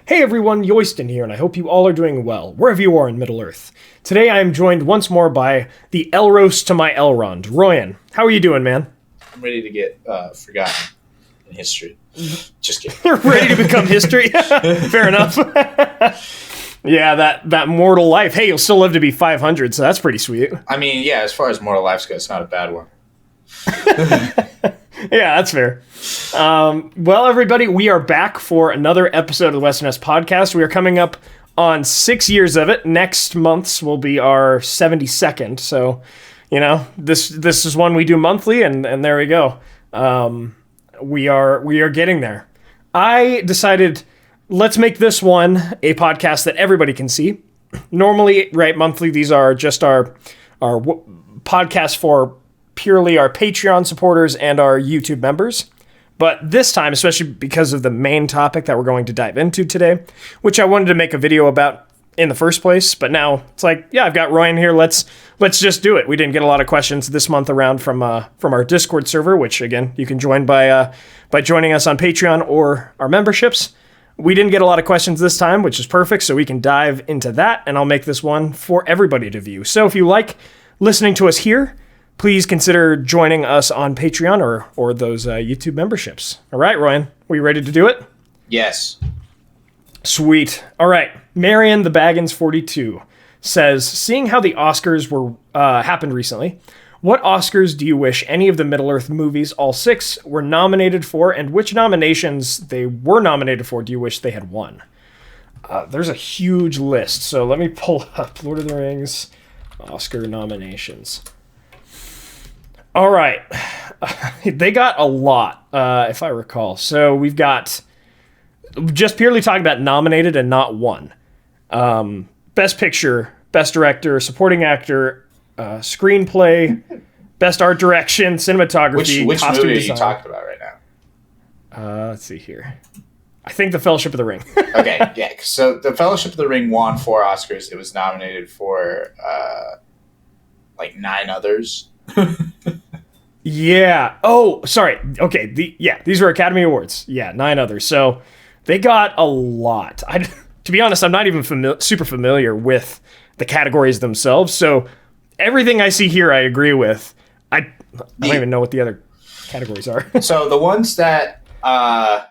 Hey everyone, Yoyston here, and I hope you all are doing well, wherever you are in Middle-earth. Today I am joined once more by the Elros to my Elrond, Royen. How are you doing, man? I'm ready to get forgotten in history. Just kidding. You're ready to become history? Fair enough. Yeah, that mortal life. Hey, you'll still live to be 500, so that's pretty sweet. I mean, yeah, as far as mortal lives go, it's not a bad one. Yeah, that's fair. Well, everybody, we are back for another episode of the Westernesse podcast. We are coming up on 6 years of it. Next month's will be our 72nd. So, you know, this is one we do monthly, and there we go. We are getting there. I decided, let's make this one a podcast that everybody can see. Normally, right, monthly, these are just our podcasts for purely our Patreon supporters and our YouTube members. But this time, especially because of the main topic that we're going to dive into today, which I wanted to make a video about in the first place, but now it's like, yeah, I've got Royen here. Let's just do it. We didn't get a lot of questions this month around from our Discord server, which again you can join by joining us on Patreon or our memberships. We didn't get a lot of questions this time, which is perfect, so we can dive into that, and I'll make this one for everybody to view. So if you like listening to us here, please consider joining us on Patreon or those YouTube memberships. All right, Royen, we ready to do it? Yes. Sweet. All right. Marion the Baggins 42 says, seeing how the Oscars were happened recently, what Oscars do you wish any of the Middle-earth movies, all 6, were nominated for, and which nominations they were nominated for do you wish they had won? There's a huge list, so let me pull up Lord of the Rings Oscar nominations. All right. They got a lot, if I recall. So we've got, just purely talking about nominated and not won. Best Picture, Best Director, Supporting Actor, Screenplay, Best Art Direction, Cinematography, which Costume movie Design. are you talking about right now? Let's see here. I think The Fellowship of the Ring. Okay, yeah. So The Fellowship of the Ring won 4 Oscars. It was nominated for, 9 others. Yeah. Oh, sorry. Okay. These were Academy Awards. Yeah, 9 others. So they got a lot. To be honest, I'm not even super familiar with the categories themselves. So everything I see here, I agree with. I don't even know what the other categories are. So the ones that I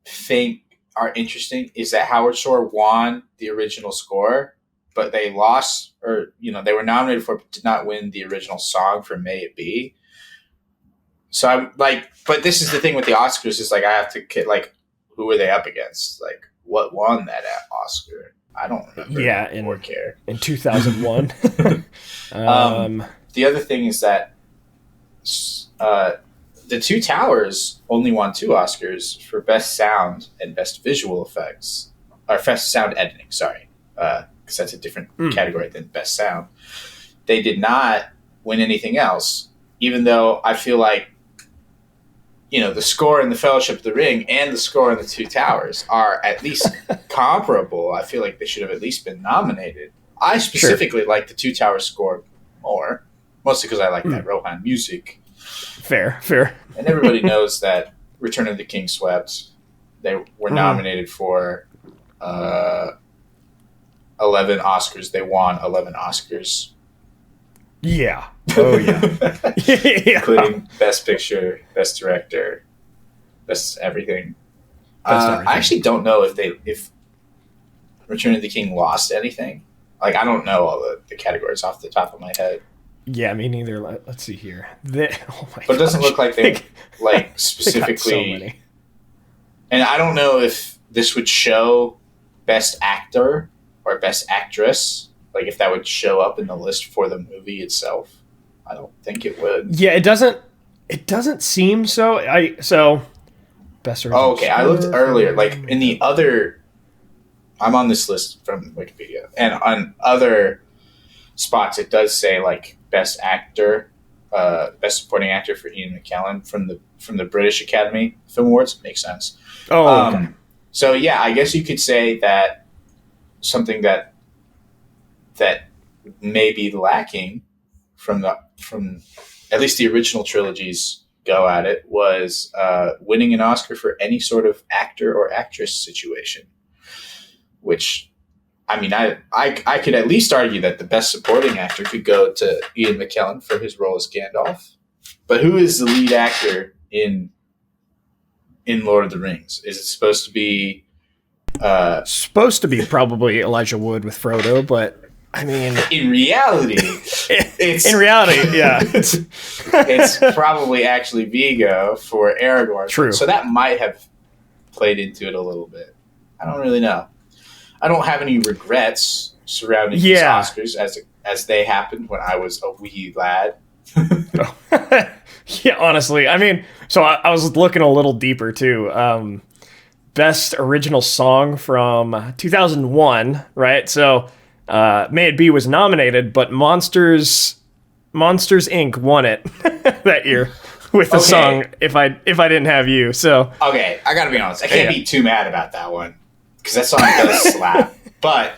think are interesting is that Howard Shore won the original score, but they lost, or they were nominated for, but did not win the original song for May It Be. So I'm like, but this is the thing with the Oscars is like I have to who were they up against? Like what won that Oscar? I don't remember. Yeah, or care. In 2001. The other thing is that The Two Towers only won 2 Oscars for Best Sound and Best Visual Effects, or Best Sound Editing. Sorry. Because that's a different category than Best Sound. They did not win anything else, even though I feel like, the score in The Fellowship of the Ring and the score in The Two Towers are at least comparable. I feel like they should have at least been nominated. I specifically like The Two Towers score more, mostly because I like that Rohan music. Fair. And everybody knows that Return of the King swept. They were nominated for 11 Oscars. They won 11 Oscars. Yeah. Oh, yeah. Yeah. Including Best Picture, Best Director, Best Everything. I actually don't know if Return of the King lost anything. Like, I don't know all the categories off the top of my head. Yeah, me neither. Let's see here. But it doesn't look like they specifically. So many. And I don't know if this would show Best Actor or Best Actress, like if that would show up in the list for the movie itself. I don't think it would. Yeah, it doesn't seem so. Best Original. Oh, okay. I looked earlier, like in the other. I'm on this list from Wikipedia, and on other spots it does say like Best Actor, Best Supporting Actor for Ian McKellen from the British Academy Film Awards. Makes sense. Oh, okay. So yeah, I guess you could say that something that may be lacking from at least the original trilogy's go at it was winning an Oscar for any sort of actor or actress situation, which, I mean, I could at least argue that the best supporting actor could go to Ian McKellen for his role as Gandalf. But who is the lead actor in Lord of the Rings? Is it supposed to be... supposed to be probably Elijah Wood with Frodo, but I mean... In reality, it's... In reality, yeah. It's probably actually Viggo for Aragorn. True. So that might have played into it a little bit. I don't really know. I don't have any regrets surrounding these Oscars as they happened when I was a wee lad. Yeah, honestly. I mean, so I was looking a little deeper, too. Best original song from 2001, right? So May It Be was nominated, but Monsters Inc. won it that year with the song If I Didn't Have You. So okay, I gotta be honest. I can't be too mad about that one because that song does slap. But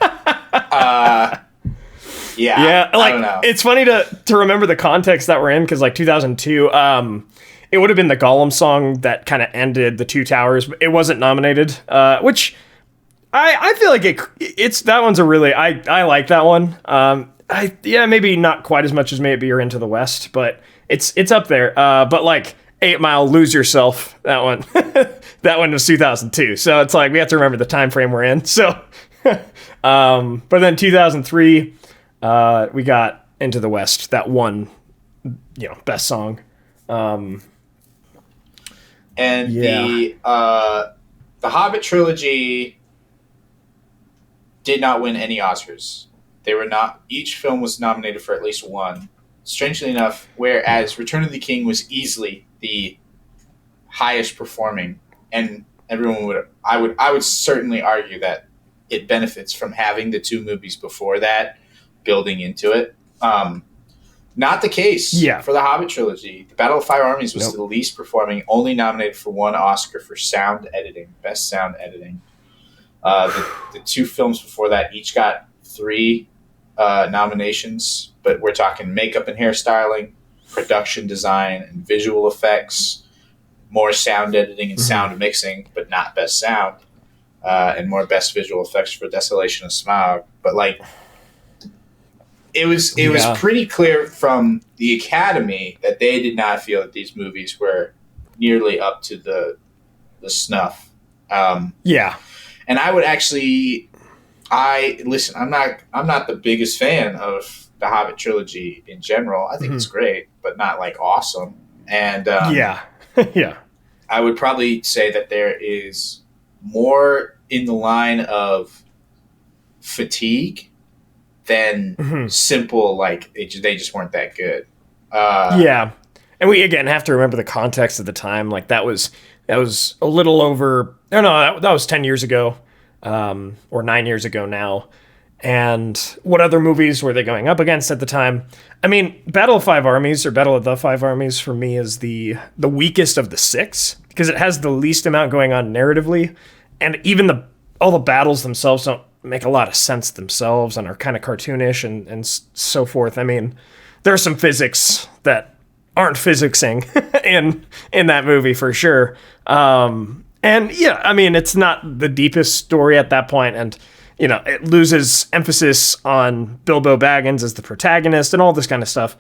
yeah, like, I don't know. It's funny to remember the context that we're in because like 2002, it would have been the Gollum song that kind of ended the Two Towers. It wasn't nominated, which I feel like it's that one's a really I like that one. Maybe not quite as much as May It Be or Into the West, but it's up there. But like 8 Mile, Lose Yourself, that one that one was 2002. So it's like we have to remember the time frame we're in. So, but then 2003. We got Into the West, that one, best song. The Hobbit trilogy did not win any Oscars. Each film was nominated for at least one. Strangely enough, whereas Return of the King was easily the highest performing, and I would certainly argue that it benefits from having the two movies before that building into it. Not the case for the Hobbit trilogy. The Battle of Five Armies was the least performing, only nominated for one Oscar for sound editing, best sound editing. The two films before that each got 3 nominations, but we're talking makeup and hairstyling, production design, and visual effects, more sound editing and sound mixing, but not best sound, and more best visual effects for Desolation of Smaug. But like, it was pretty clear from the Academy that they did not feel that these movies were nearly up to the snuff. And I would actually, I'm not the biggest fan of the Hobbit trilogy in general. I think it's great, but not like awesome. And I would probably say that there is more in the line of fatigue than simple, like they just weren't that good. And we again have to remember the context of the time. Like that was a little over. That was 10 years ago, or 9 years ago now. And what other movies were they going up against at the time? I mean, Battle of Five Armies or Battle of the Five Armies for me is the weakest of the 6 because it has the least amount going on narratively, and even all the battles themselves don't make a lot of sense themselves and are kind of cartoonish and so forth. I mean, there are some physics that aren't physicsing in that movie for sure. And yeah, I mean, it's not the deepest story at that point, and it loses emphasis on Bilbo Baggins as the protagonist and all this kind of stuff,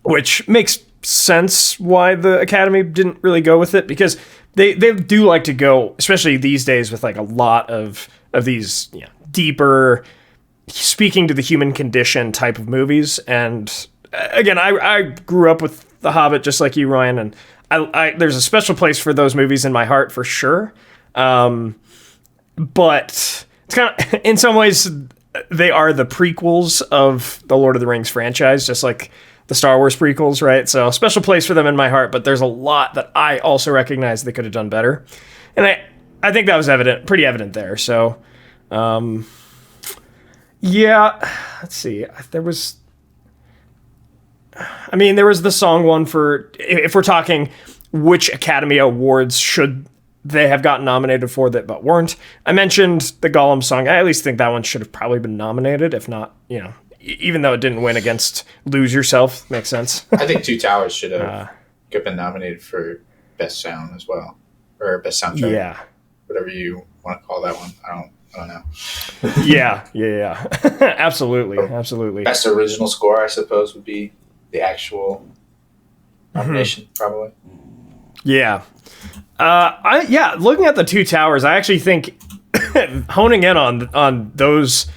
which makes sense why the Academy didn't really go with it, because they do like to go, especially these days, with like a lot of these deeper, speaking to the human condition type of movies. And again, I grew up with The Hobbit just like you, Ryan, and I there's a special place for those movies in my heart for sure. But it's kind of, in some ways, they are the prequels of the Lord of the Rings franchise, just like the Star Wars prequels, right? So special place for them in my heart, but there's a lot that I also recognize they could have done better. And I think that was pretty evident there. So, let's see. There was the song one for, if we're talking which Academy Awards should they have gotten nominated for that but weren't. I mentioned the Gollum song. I at least think that one should have probably been nominated, if not, even though it didn't win against Lose Yourself. Makes sense. I think Two Towers should have have been nominated for Best Sound as well, or Best Soundtrack. Yeah. Whatever you want to call that one. I don't know. Yeah. Absolutely. Best Original Score, I suppose, would be the actual nomination, probably. Yeah. Looking at the Two Towers, I actually think honing in on those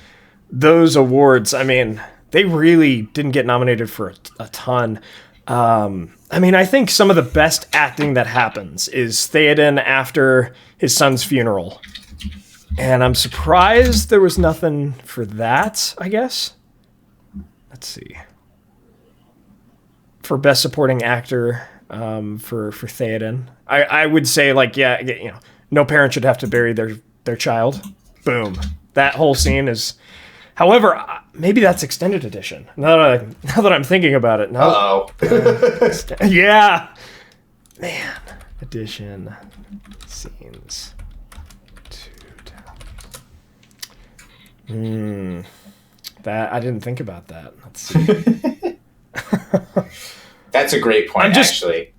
awards, I mean, they really didn't get nominated for a ton. I think some of the best acting that happens is Theoden after his son's funeral. And I'm surprised there was nothing for that, I guess. Let's see. For Best Supporting Actor, for Theoden. I would say, no parent should have to bury their child. Boom. That whole scene is... However, maybe that's extended edition. Now that I'm thinking about it. No. Uh-oh. Yeah. Man. Edition. Scenes. That I didn't think about that. Let's see. That's a great point, actually.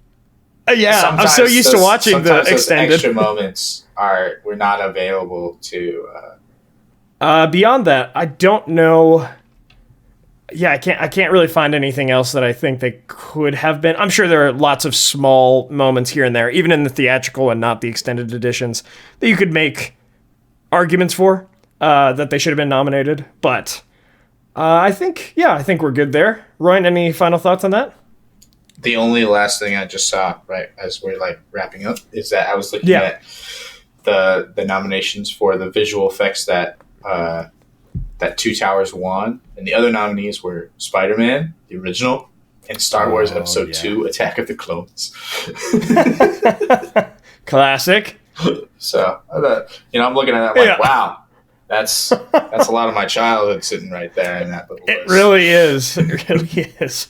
I'm so used to watching the extended. Extra moments were not available to. Beyond that, I don't know. Yeah, I can't really find anything else that I think they could have been. I'm sure there are lots of small moments here and there, even in the theatrical and not the extended editions, that you could make arguments for that they should have been nominated. But I think we're good there. Royen, any final thoughts on that? The only last thing I just saw, right, as we're wrapping up, is that I was looking at the nominations for the visual effects that Two Towers won, and the other nominees were Spider-Man, the original, and Star Wars Episode 2, Attack of the Clones. Classic. So, I'm looking at that wow, that's a lot of my childhood sitting right there in that little list. It really is. It really is.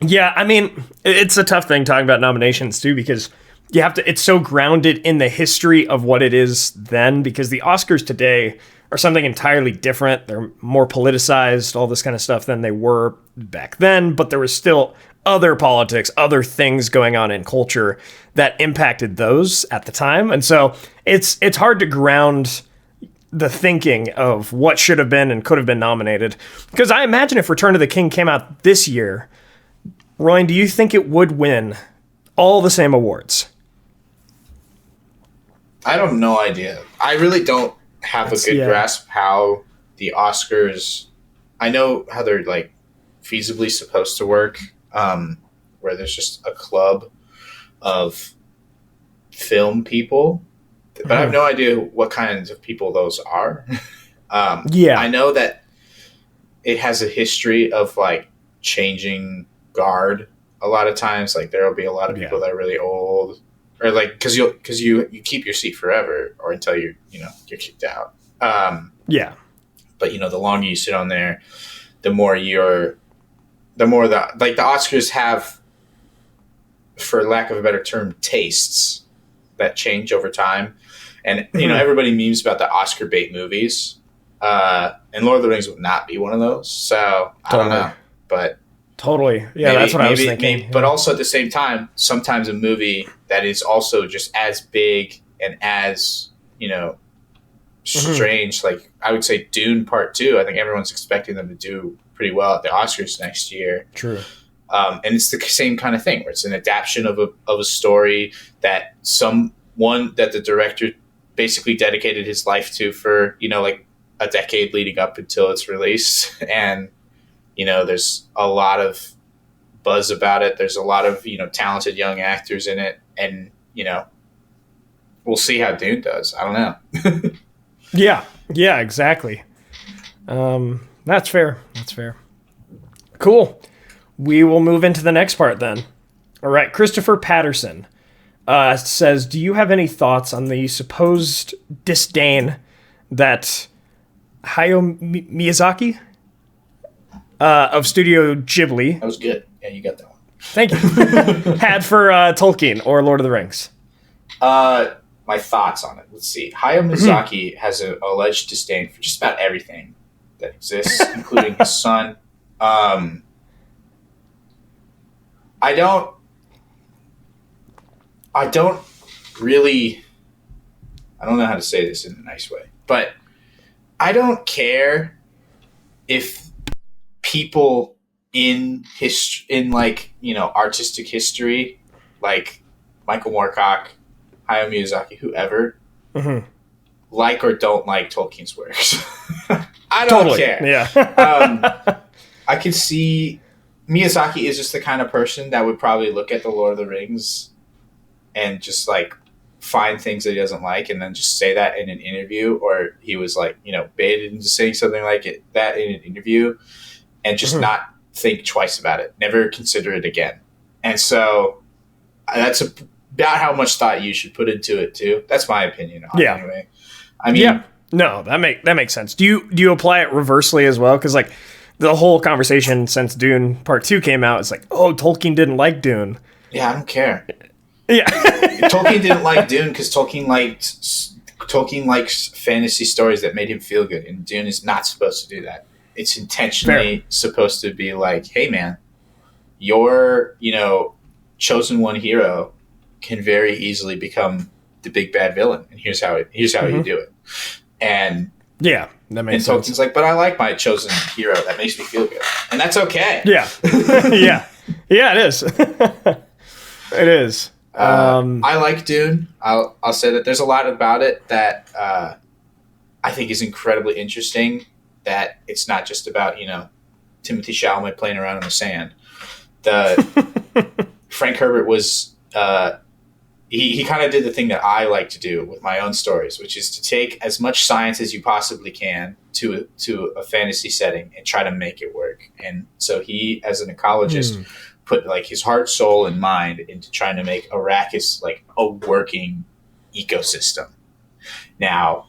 Yeah, I mean, it's a tough thing talking about nominations too, because you have to. It's so grounded in the history of what it is then, because the Oscars today are something entirely different. They're more politicized, all this kind of stuff, than they were back then. But there was still other politics, other things going on in culture that impacted those at the time, and so it's hard to ground the thinking of what should have been and could have been nominated. Because I imagine if Return of the King came out this year, Royen, do you think it would win all the same awards? I have no idea. I really don't have a good grasp how the Oscars... I know how they're feasibly supposed to work, where there's just a club of film people, but I have no idea what kinds of people those are. I know that it has a history of changing guard a lot of times. There will be a lot of people that are really old, or because you keep your seat forever, or until you're kicked out. But the longer you sit on there, the more the Oscars have, for lack of a better term, tastes that change over time. And everybody memes about the Oscar bait movies, and Lord of the Rings would not be one of those. So I don't know, but totally, that's what I was thinking. But also at the same time, sometimes a movie that is also just as big and as strange, I would say Dune Part 2. I think everyone's expecting them to do pretty well at the Oscars next year. True. And it's the same kind of thing where it's an adaptation of a story that that the director basically dedicated his life to for a decade leading up until its release. And there's a lot of buzz about it. There's a lot of talented young actors in it, and we'll see how Dune does. I don't know. yeah, exactly. That's fair. Cool. We will move into the next part then. All right, Christopher Patterson says, do you have any thoughts on the supposed disdain that Hayao Miyazaki of Studio Ghibli... That was good. Yeah, you got that one. Thank you. had for Tolkien or Lord of the Rings? My thoughts on it. Let's see. Hayao Miyazaki has an alleged disdain for just about everything that exists, including his son. I don't I don't really, I don't know how to say this in a nice way, but I don't care if people in like, you know, artistic history, like Michael Moorcock, Hayao Miyazaki, whoever, like or don't like Tolkien's works. I don't care. Yeah. I could see Miyazaki is just the kind of person that would probably look at the Lord of the Rings and just like find things that he doesn't like and then just say that in an interview, or he was like, you know, baited into saying something like that in an interview and just not think twice about it, never consider it again. And so that's about how much thought you should put into it too. That's my opinion on it anyway. I mean, no, that makes sense. Do you apply it reversely as well? Because like the whole conversation since Dune Part 2 came out, it's like, oh, Tolkien didn't like Dune. Yeah, I don't care. Yeah. Tolkien didn't like Dune because Tolkien likes fantasy stories that made him feel good, and Dune is not supposed to do that. It's intentionally supposed to be like, hey man, your, you know, chosen one hero can very easily become the big bad villain, and here's how you do it. And yeah, that makes sense. Tolkien's like, but I like my chosen hero. That makes me feel good, and that's okay. Yeah, yeah, it is. It is. I like Dune. I'll say that there's a lot about it that I think is incredibly interesting. That it's not just about, you know, Timothée Chalamet playing around in the sand. Frank Herbert was he kind of did the thing that I like to do with my own stories, which is to take as much science as you possibly can to a fantasy setting and try to make it work. And so he, as an ecologist, put like his heart, soul, and mind into trying to make Arrakis like a working ecosystem. Now,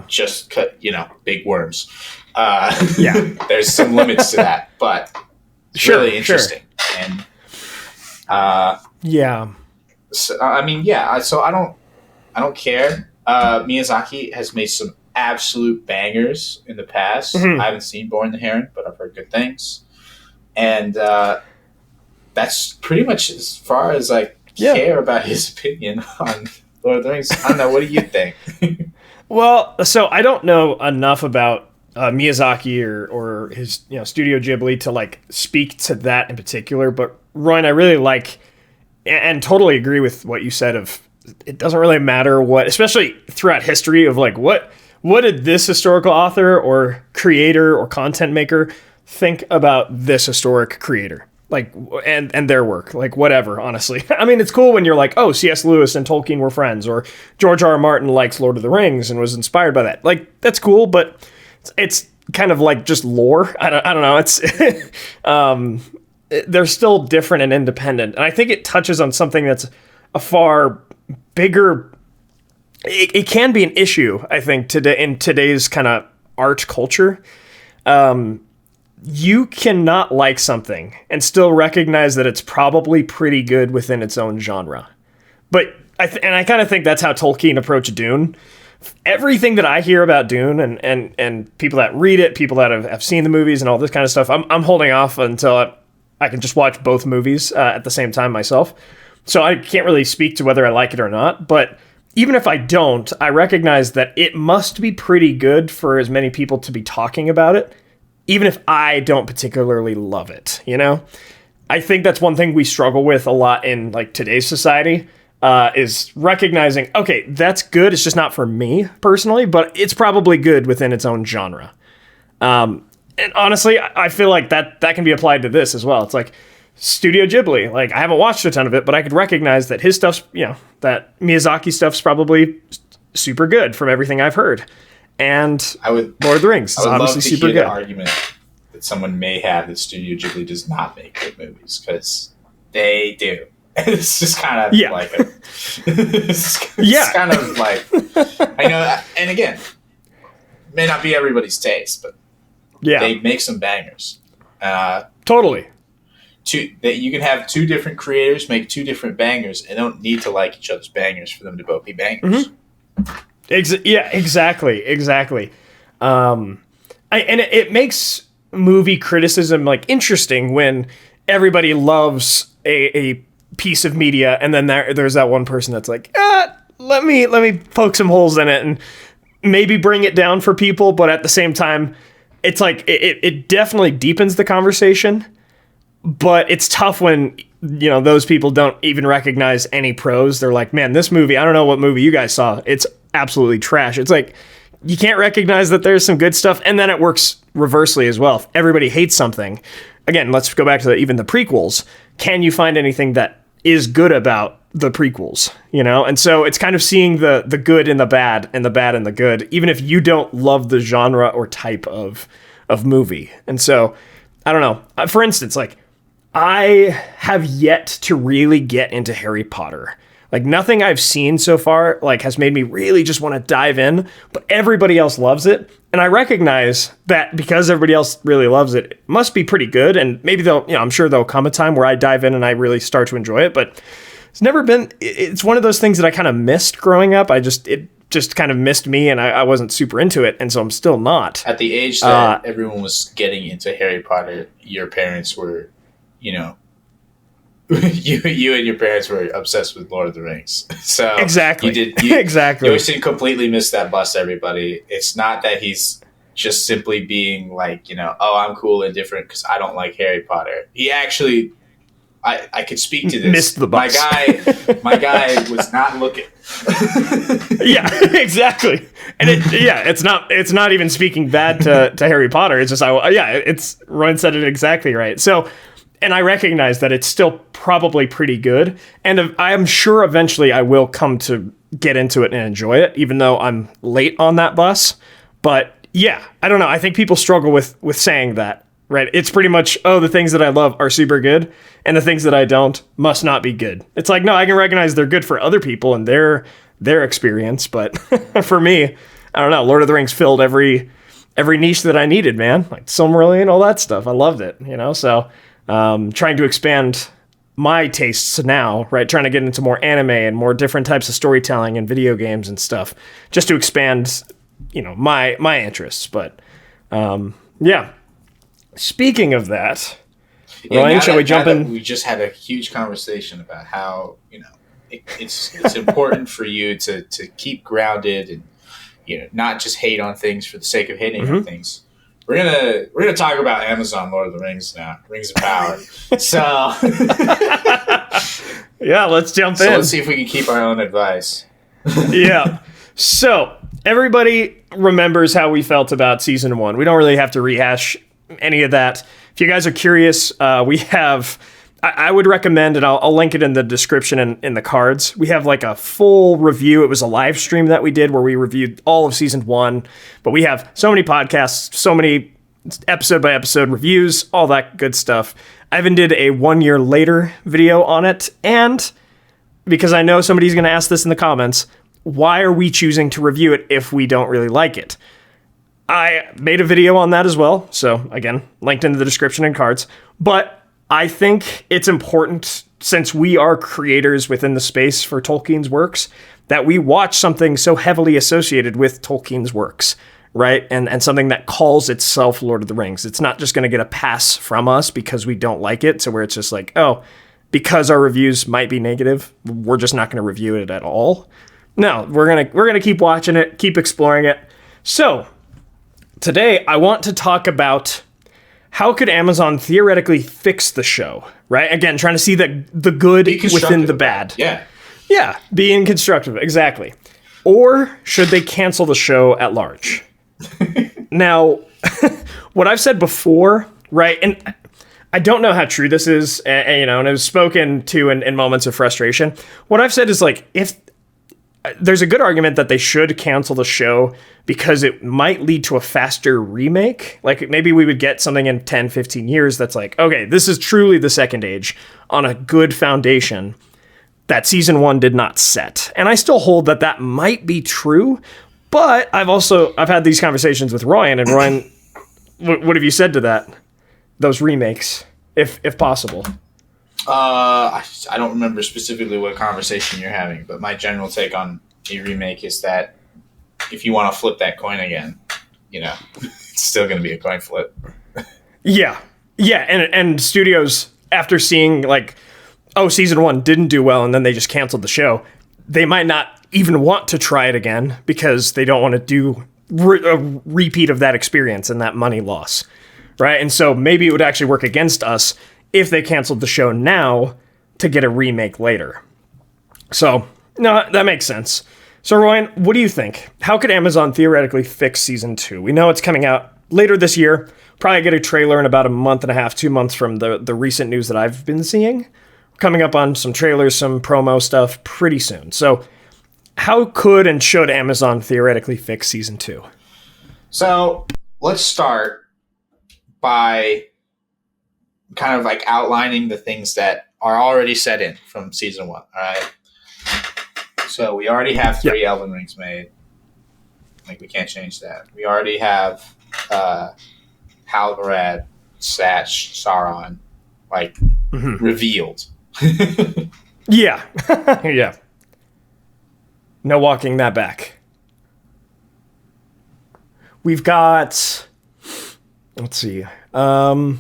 just cut, you know, big worms. There's some limits to that, but it's really interesting. And so, I mean, so I don't care. Miyazaki has made some absolute bangers in the past. I haven't seen Born the Heron, but I've heard good things. And that's pretty much as far as I care about his opinion on Lord of the Rings. I don't know. What do you think? Well, so I don't know enough about Miyazaki or his, you know, Studio Ghibli to like speak to that in particular. But Royen, I really like and totally agree with what you said of it doesn't really matter what, especially throughout history, of like what did this historical author or creator or content maker think about this historic creator, like, and their work, like whatever, honestly. I mean, it's cool when you're like, oh, C.S. Lewis and Tolkien were friends, or George R. R. Martin likes Lord of the Rings and was inspired by that. Like, that's cool, but it's kind of like just lore. I don't know. It's they're still different and independent. And I think it touches on something that's a far bigger, it can be an issue, I think, today in today's kind of art culture. You cannot like something and still recognize that it's probably pretty good within its own genre. But I kind of think that's how Tolkien approached Dune. Everything that I hear about Dune and people that read it, people that have seen the movies and all this kind of stuff, I'm holding off until I can just watch both movies at the same time myself. So I can't really speak to whether I like it or not. But even if I don't, I recognize that it must be pretty good for as many people to be talking about it, even if I don't particularly love it, you know? I think that's one thing we struggle with a lot in like today's society, is recognizing, okay, that's good. It's just not for me personally, but it's probably good within its own genre. And honestly, I feel like that can be applied to this as well. It's like Studio Ghibli. Like, I haven't watched a ton of it, but I could recognize that his stuff's, you know, that Miyazaki stuff's probably super good from everything I've heard. And Lord of the Rings is obviously super good. The argument that someone may have that Studio Ghibli does not make good movies, because they do. It's just kind of like it's kind of like, I know, and again, may not be everybody's taste, but they make some bangers. Totally. That you can have two different creators make two different bangers and don't need to like each other's bangers for them to both be bangers. Exactly. And it makes movie criticism like interesting when everybody loves a piece of media, and then there's that one person that's like, let me poke some holes in it and maybe bring it down for people, but at the same time, it's like it definitely deepens the conversation, but it's tough when those people don't even recognize any pros. They're like, man, this movie, I don't know what movie you guys saw, it's absolutely trash. It's like you can't recognize that there's some good stuff, and then it works reversely as well. If everybody hates something, again, let's go back to even the prequels. Can you find anything that is good about the prequels? And so it's kind of seeing the good in the bad and the bad in the good, even if you don't love the genre or type of movie. And so I don't know. For instance, like I have yet to really get into Harry Potter. Like nothing I've seen so far like has made me really just want to dive in, but everybody else loves it. And I recognize that because everybody else really loves it, it must be pretty good. And maybe I'm sure there'll come a time where I dive in and I really start to enjoy it, but it's one of those things that I kind of missed growing up. It just kind of missed me, and I wasn't super into it. And so I'm still not. At the age that everyone was getting into Harry Potter, your parents were, you and your parents were obsessed with Lord of the Rings. So exactly. Exactly. You completely missed that bus, everybody. It's not that he's just simply being like, oh, I'm cool and different because I don't like Harry Potter. He actually, I could speak to this. Missed the bus. My guy was not looking. Yeah, exactly. And it's not even speaking bad to Harry Potter. It's just, Royen said it exactly right. So, and I recognize that it's still probably pretty good. And I'm sure eventually I will come to get into it and enjoy it, even though I'm late on that bus. But yeah, I don't know. I think people struggle with saying that, right? It's pretty much, the things that I love are super good, and the things that I don't must not be good. It's like, no, I can recognize they're good for other people and their experience. But for me, I don't know. Lord of the Rings filled every niche that I needed, man. Like Silmarillion, all that stuff. I loved it, So trying to expand my tastes now, right? Trying to get into more anime and more different types of storytelling and video games and stuff, just to expand, my interests. But yeah. Speaking of that, Royen, shall we jump in? We just had a huge conversation about how it's important for you to keep grounded and not just hate on things for the sake of hating on things. We're gonna talk about Amazon Lord of the Rings now. Rings of Power. So yeah, let's jump in. Let's see if we can keep our own advice. Yeah. So everybody remembers how we felt about season 1. We don't really have to rehash any of that. If you guys are curious, we have. I would recommend, and I'll link it in the description and in the cards. We have like a full review. It was a live stream that we did where we reviewed all of season 1. But we have so many podcasts, so many episode by episode reviews, all that good stuff. I even did a 1 year later video on it. And because I know somebody's going to ask this in the comments, why are we choosing to review it if we don't really like it? I made a video on that as well. So again, linked in the description and cards. But I think it's important, since we are creators within the space for Tolkien's works, that we watch something so heavily associated with Tolkien's works, right? And something that calls itself Lord of the Rings. It's not just going to get a pass from us because we don't like it. So where it's just like, oh, because our reviews might be negative, we're just not going to review it at all. No, we're gonna keep watching it, keep exploring it. So today I want to talk about how could Amazon theoretically fix the show, right? Again, trying to see the good within the bad. Yeah. Yeah, being constructive, exactly. Or should they cancel the show at large? Now, what I've said before, right, and I don't know how true this is, and it was spoken to in moments of frustration. What I've said is, like, if there's a good argument that they should cancel the show because it might lead to a faster remake. Like maybe we would get something in 10, 15 years that's like, okay, this is truly the Second Age on a good foundation that season 1 did not set. And I still hold that might be true, but I've had these conversations with Royen, and Royen, what have you said to that? Those remakes, if possible. I don't remember specifically what conversation you're having, but my general take on a remake is that if you want to flip that coin again, it's still going to be a coin flip. Yeah. Yeah. And studios, after seeing like oh, season 1 didn't do well and then they just canceled the show, they might not even want to try it again because they don't want to do a repeat of that experience and that money loss, right? And so maybe it would actually work against us if they canceled the show now to get a remake later. So, no, that makes sense. So, Royen, what do you think? How could Amazon theoretically fix season 2? We know it's coming out later this year. Probably get a trailer in about a month and a half, 2 months from the recent news that I've been seeing. Coming up on some trailers, some promo stuff pretty soon. So, how could and should Amazon theoretically fix season 2? So, let's start by kind of like outlining the things that are already set in from season 1, all right? So we already have 3 Elven Rings made. Like, we can't change that. We already have Halbarad, Satch, Sauron, like, revealed. Yeah. Yeah. No walking that back. We've got... Let's see. The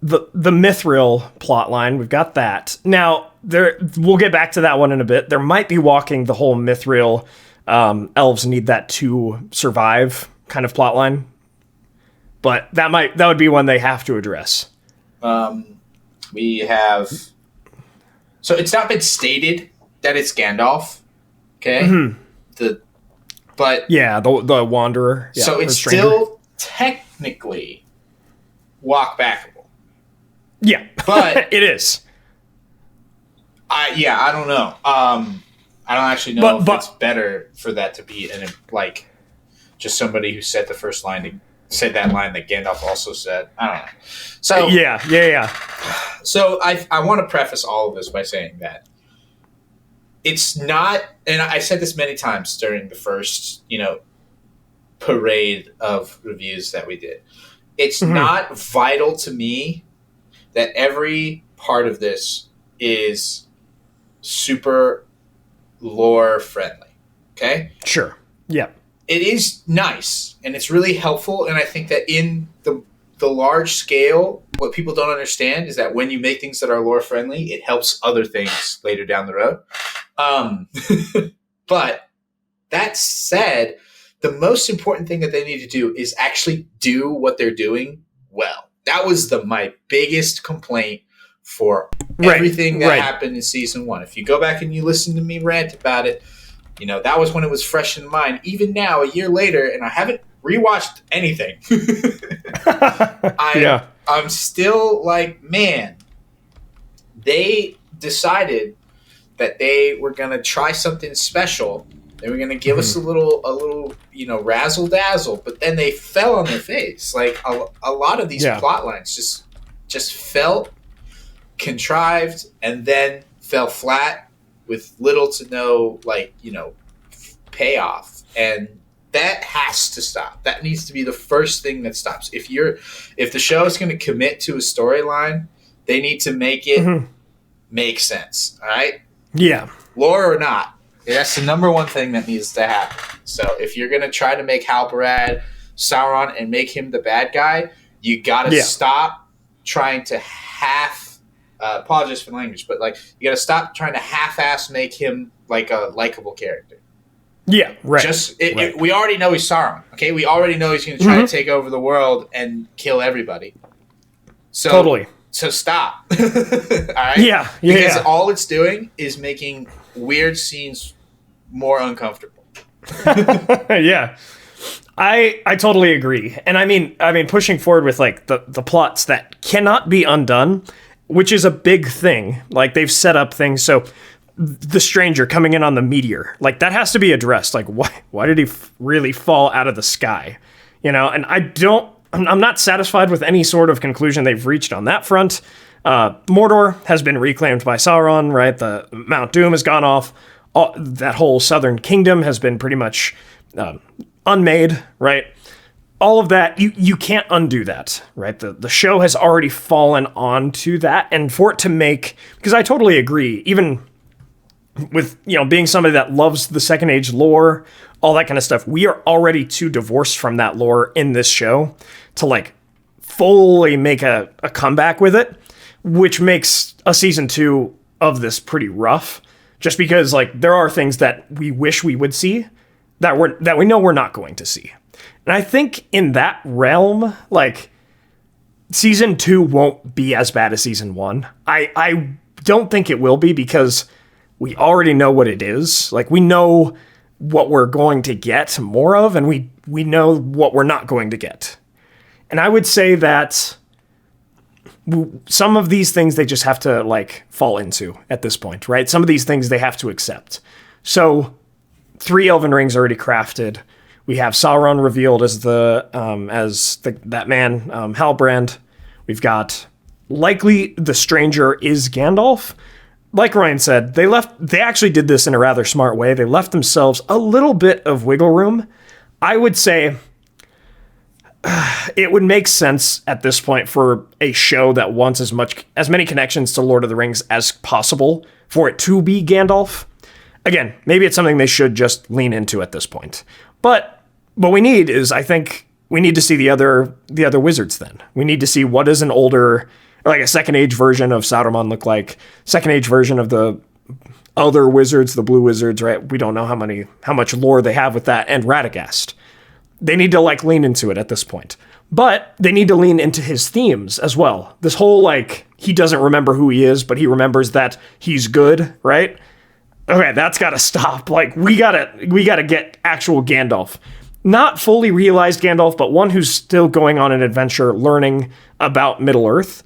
Mithril plotline, we've got that. Now, we'll get back to that one in a bit. There might be walking the whole Mithril, elves need that to survive kind of plotline. But that would be one they have to address. We have... So it's not been stated that it's Gandalf, okay? Mm-hmm. But... Yeah, the Wanderer. Yeah, so it's still technically walk-backable. Yeah, but it is. I don't know. I don't actually know if it's better for that to be just somebody who said the first line said that line that Gandalf also said. I don't know. So yeah. So I want to preface all of this by saying that it's not, and I said this many times during the first parade of reviews that we did. It's not vital to me that every part of this is super lore friendly. Okay? Sure. Yeah. It is nice and it's really helpful, and I think that in the large scale, what people don't understand is that when you make things that are lore friendly, it helps other things later down the road. But that said, the most important thing that they need to do is actually do what they're doing well. That was my biggest complaint for everything that happened in season 1. If you go back and you listen to me rant about it, that was when it was fresh in mind. Even now, a year later, and I haven't rewatched anything. I'm still like, man, they decided that they were going to try something special. They were going to give us a little, razzle dazzle, but then they fell on their face. Like a lot of these plot lines just felt contrived and then fell flat with little to no, payoff. And that has to stop. That needs to be the first thing that stops. If the show is going to commit to a storyline, they need to make it make sense. All right? Yeah. Lore or not. That's the number one thing that needs to happen. So if you're going to try to make Halbarad Sauron and make him the bad guy, you got to stop trying to apologize for the language, but you got to stop trying to half-ass make him like a likable character. Yeah, right. We already know he's Sauron, okay? We already know he's going to try to take over the world and kill everybody. So, totally. So stop. All right? Yeah. Because all it's doing is making weird scenes more uncomfortable. Yeah. I totally agree. And I mean pushing forward with the plots that cannot be undone, which is a big thing. Like, they've set up things so the stranger coming in on the meteor, that has to be addressed. Like, why did he really fall out of the sky? And I'm not satisfied with any sort of conclusion they've reached on that front. Mordor has been reclaimed by Sauron, right? The Mount Doom has gone off. That whole southern kingdom has been pretty much unmade, right? All of that, you can't undo that, right? The show has already fallen onto that, and for it to make, because I totally agree, even with, being somebody that loves the Second Age lore, all that kind of stuff, we are already too divorced from that lore in this show to fully make a comeback with it, which makes a season 2 of this pretty rough, just because like there are things that we wish we would see that we know we're not going to see. And I think in that realm, like season 2 won't be as bad as season 1. I don't think it will be, because we already know what it is. Like we know what we're going to get more of, and we know what we're not going to get. And I would say that some of these things they just have to like fall into at this point, right? Some of these things they have to accept. So 3 Elven Rings already crafted. We have Sauron revealed as that man, Halbrand. We've got likely the stranger is Gandalf. Like Ryan said, they actually did this in a rather smart way. They left themselves a little bit of wiggle room. I would say it would make sense at this point for a show that wants as many connections to Lord of the Rings as possible for it to be Gandalf. Again, maybe it's something they should just lean into at this point. But what we need is, I think, we need to see the other wizards then. We need to see what does an older, like a second age version of Sauron look like, second age version of the other wizards, the blue wizards, right? We don't know how much lore they have with that, and Radagast. They need to like lean into it at this point. But they need to lean into his themes as well. This whole like, he doesn't remember who he is, but he remembers that he's good, right? Okay, that's got to stop. Like we got to get actual Gandalf. Not fully realized Gandalf, but one who's still going on an adventure learning about Middle-earth.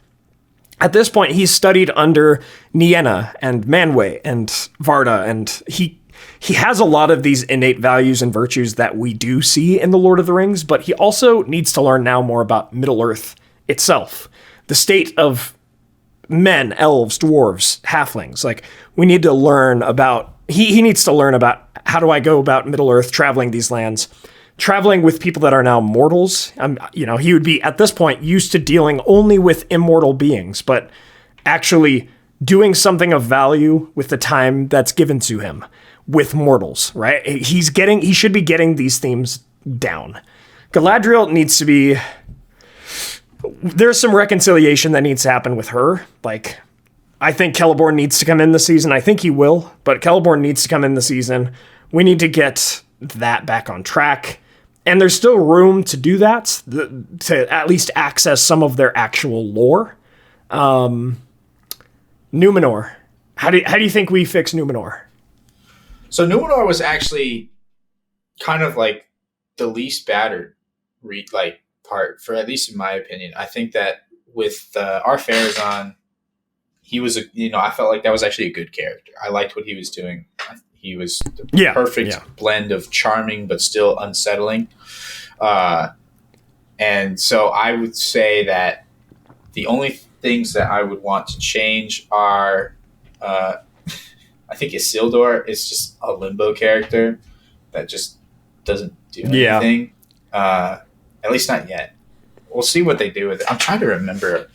At this point, he's studied under Nienna and Manwë and Varda, and he has a lot of these innate values and virtues that we do see in The Lord of the Rings, but he also needs to learn now more about Middle-earth itself. The state of men, elves, dwarves, halflings. Like, we need to learn about... He needs to learn about how do I go about Middle-earth, traveling these lands, traveling with people that are now mortals. He would be, at this point, used to dealing only with immortal beings, but actually doing something of value with the time that's given to him with mortals, right? He should be getting these themes down. Galadriel needs to be... There's some reconciliation that needs to happen with her. Like, I think Celeborn needs to come in the season. I think he will, but Celeborn needs to come in the season. We need to get that back on track. And there's still room to do that, to at least access some of their actual lore. Numenor. How do you think we fix Numenor? So Numenor was actually kind of like the least battered part, for at least in my opinion. I think that with Ar-Pharazôn, he was I felt like that was actually a good character. I liked what he was doing. He was the perfect blend of charming but still unsettling. And so I would say that the only things that I would want to change are, I think Isildur is just a limbo character that just doesn't do anything. At least not yet. We'll see what they do with it. I'm trying to remember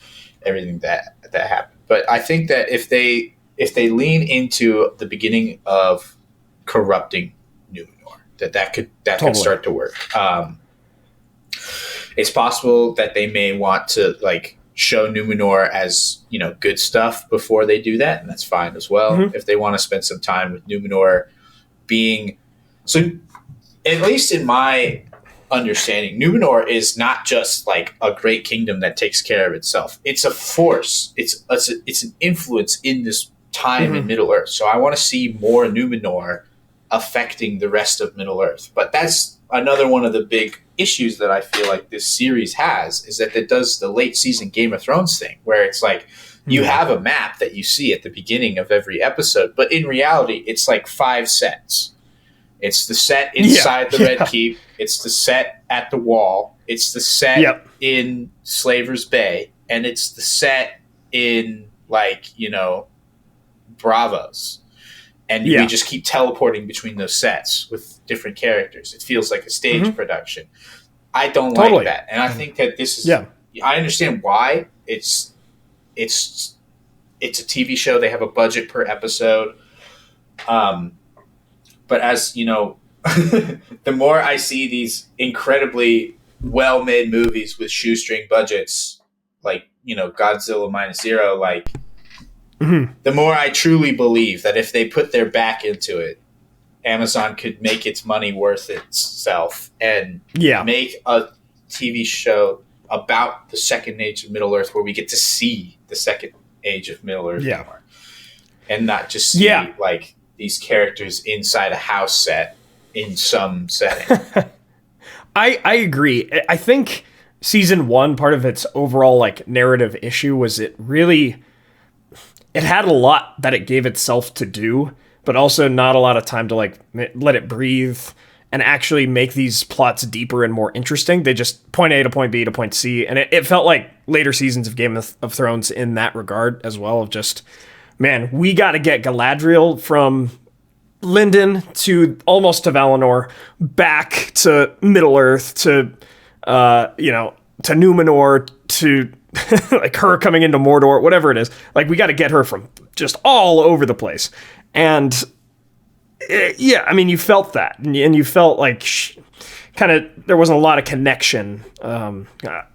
everything that happened. But I think that if they lean into the beginning of corrupting Numenor, that can start to work. It's possible that they may want to like show Numenor as good stuff before they do that, and that's fine as well. Mm-hmm. If they want to spend some time with Numenor being so, at least in my understanding, Numenor is not just like a great kingdom that takes care of itself. It's a force. It's an influence in this time in Middle Earth. So I want to see more Numenor affecting the rest of Middle Earth. But that's another one of the big issues that I feel like this series has, is that it does the late season Game of Thrones thing, where it's like you have a map that you see at the beginning of every episode, but in reality, it's like 5 sets. It's the set inside the Red Keep. It's the set at the Wall. It's the set in Slaver's Bay. And it's the set in, Bravos. And we just keep teleporting between those sets with different characters. It feels like a stage production. I don't like that. And I think that this is... I understand why. It's a TV show. They have a budget per episode. But as you know, the more I see these incredibly well-made movies with shoestring budgets, like Godzilla Minus Zero, like the more I truly believe that if they put their back into it, Amazon could make its money worth itself and make a TV show about the second age of Middle Earth where we get to see the second age of Middle Earth more. And not just see like these characters inside a house set in some setting. I agree. I think season 1, part of its overall like narrative issue was it had a lot that it gave itself to do, but also not a lot of time to like let it breathe and actually make these plots deeper and more interesting. They just point A to point B to point C. And it felt like later seasons of Game of Thrones in that regard as well, of just, man, we got to get Galadriel from Linden to almost to Valinor, back to Middle Earth, to, to Numenor, to like her coming into Mordor, whatever it is. Like, we got to get her from just all over the place. And I mean, you felt that, and you felt like kind of there wasn't a lot of connection. I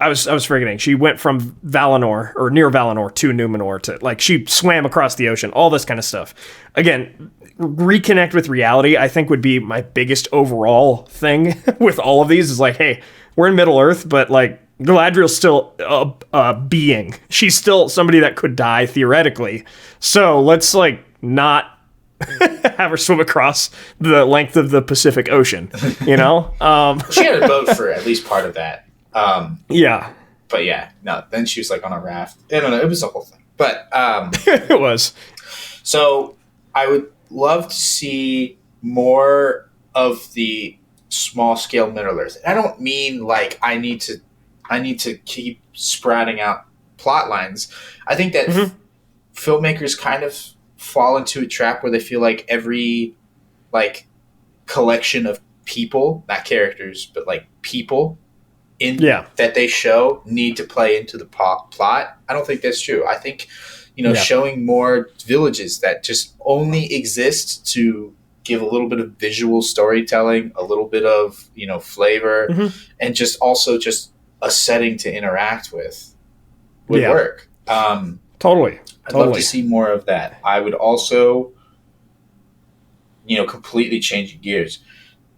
was forgetting. She went from Valinor or near Valinor to Numenor to like she swam across the ocean, all this kind of stuff. Again, reconnect with reality, I think, would be my biggest overall thing with all of these. Is like, hey, we're in Middle Earth, but like Galadriel's still a being. She's still somebody that could die theoretically. So let's like not have her swim across the length of the Pacific Ocean, you know? She had a boat for at least part of that. Yeah. But yeah, no, then she was like on a raft. I don't know, it was a whole thing. But it was. So I would love to see more of the small scale Middle Earth. I don't mean like I need to keep sprouting out plot lines. I think that filmmakers kind of fall into a trap where they feel like every like collection of people, not characters, but like people that they show need to play into the plot. I don't think that's true. I think, showing more villages that just only exist to give a little bit of visual storytelling, a little bit of, flavor, and just also just a setting to interact with would work. Totally. I'd love to see more of that. I would also, completely change gears.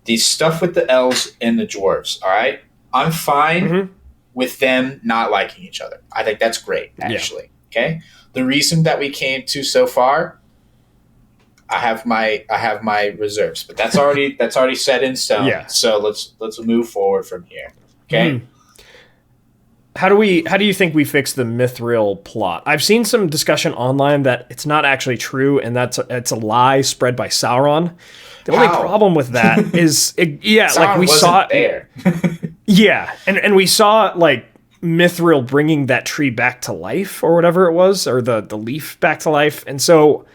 The stuff with the elves and the dwarves, all right? I'm fine with them not liking each other. I think that's great, actually. Okay? The reason that we came to so far, I have my reserves, but that's already set in stone. Yeah. So let's move forward from here. Okay? How do you think we fix the Mithril plot? I've seen some discussion online that it's not actually true, and it's a lie spread by Sauron. The only problem with that is, like we saw it there. and we saw like Mithril bringing that tree back to life, or whatever it was, or the leaf back to life, and so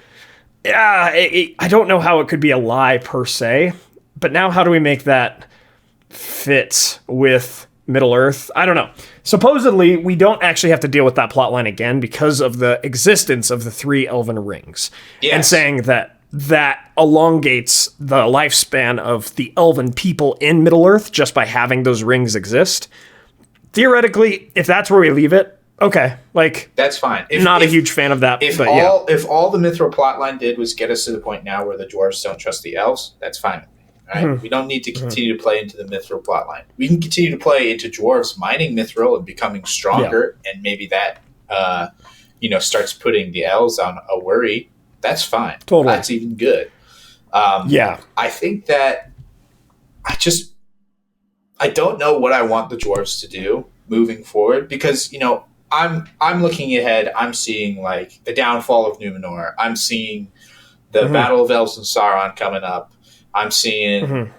I don't know how it could be a lie per se. But now, how do we make that fit with Middle Earth? I don't know. Supposedly, we don't actually have to deal with that plotline again because of the existence of the 3 elven rings. Yes. And saying that elongates the lifespan of the elven people in Middle Earth just by having those rings exist. Theoretically, if that's where we leave it, okay. Like, that's fine. A huge fan of that. If all the Mithril plotline did was get us to the point now where the dwarves don't trust the elves, that's fine. Right? We don't need to continue to play into the Mithril plotline. We can continue to play into dwarves mining Mithril and becoming stronger, and maybe that starts putting the elves on a worry. That's fine. Totally. That's even good. I think that I don't know what I want the dwarves to do moving forward, because I'm looking ahead. I'm seeing like the downfall of Numenor. I'm seeing the Battle of Elves and Sauron coming up. I'm seeing,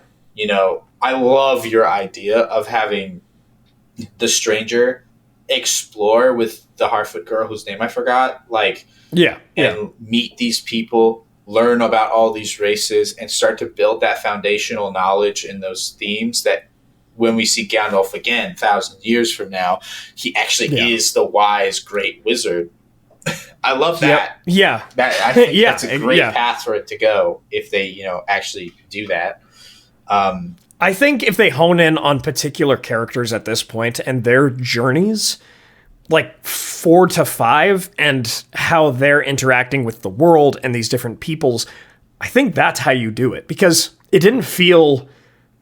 I love your idea of having the stranger explore with the Harfoot girl whose name I forgot. And meet these people, learn about all these races, and start to build that foundational knowledge in those themes that when we see Gandalf again, 1,000 years from now, he actually is the wise, great wizard. I love that. Yeah. I think that's a great path for it to go if they, actually do that. I think if they hone in on particular characters at this point and their journeys, like 4 to 5 and how they're interacting with the world and these different peoples, I think that's how you do it, because it didn't feel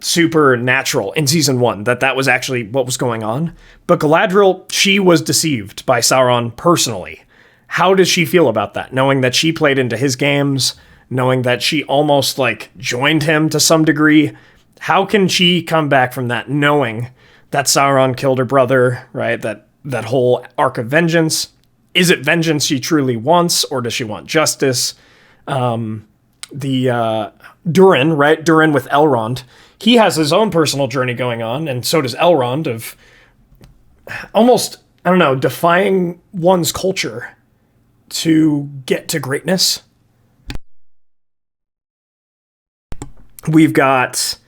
super natural in season 1 that was actually what was going on. But Galadriel, she was deceived by Sauron personally. How does she feel about that? Knowing that she played into his games, knowing that she almost like joined him to some degree. How can she come back from that, knowing that Sauron killed her brother, right? That whole arc of vengeance. Is it vengeance she truly wants, or does she want justice? Durin, right? Durin with Elrond. He has his own personal journey going on, and so does Elrond, of almost, I don't know, defying one's culture to get to greatness. We've got...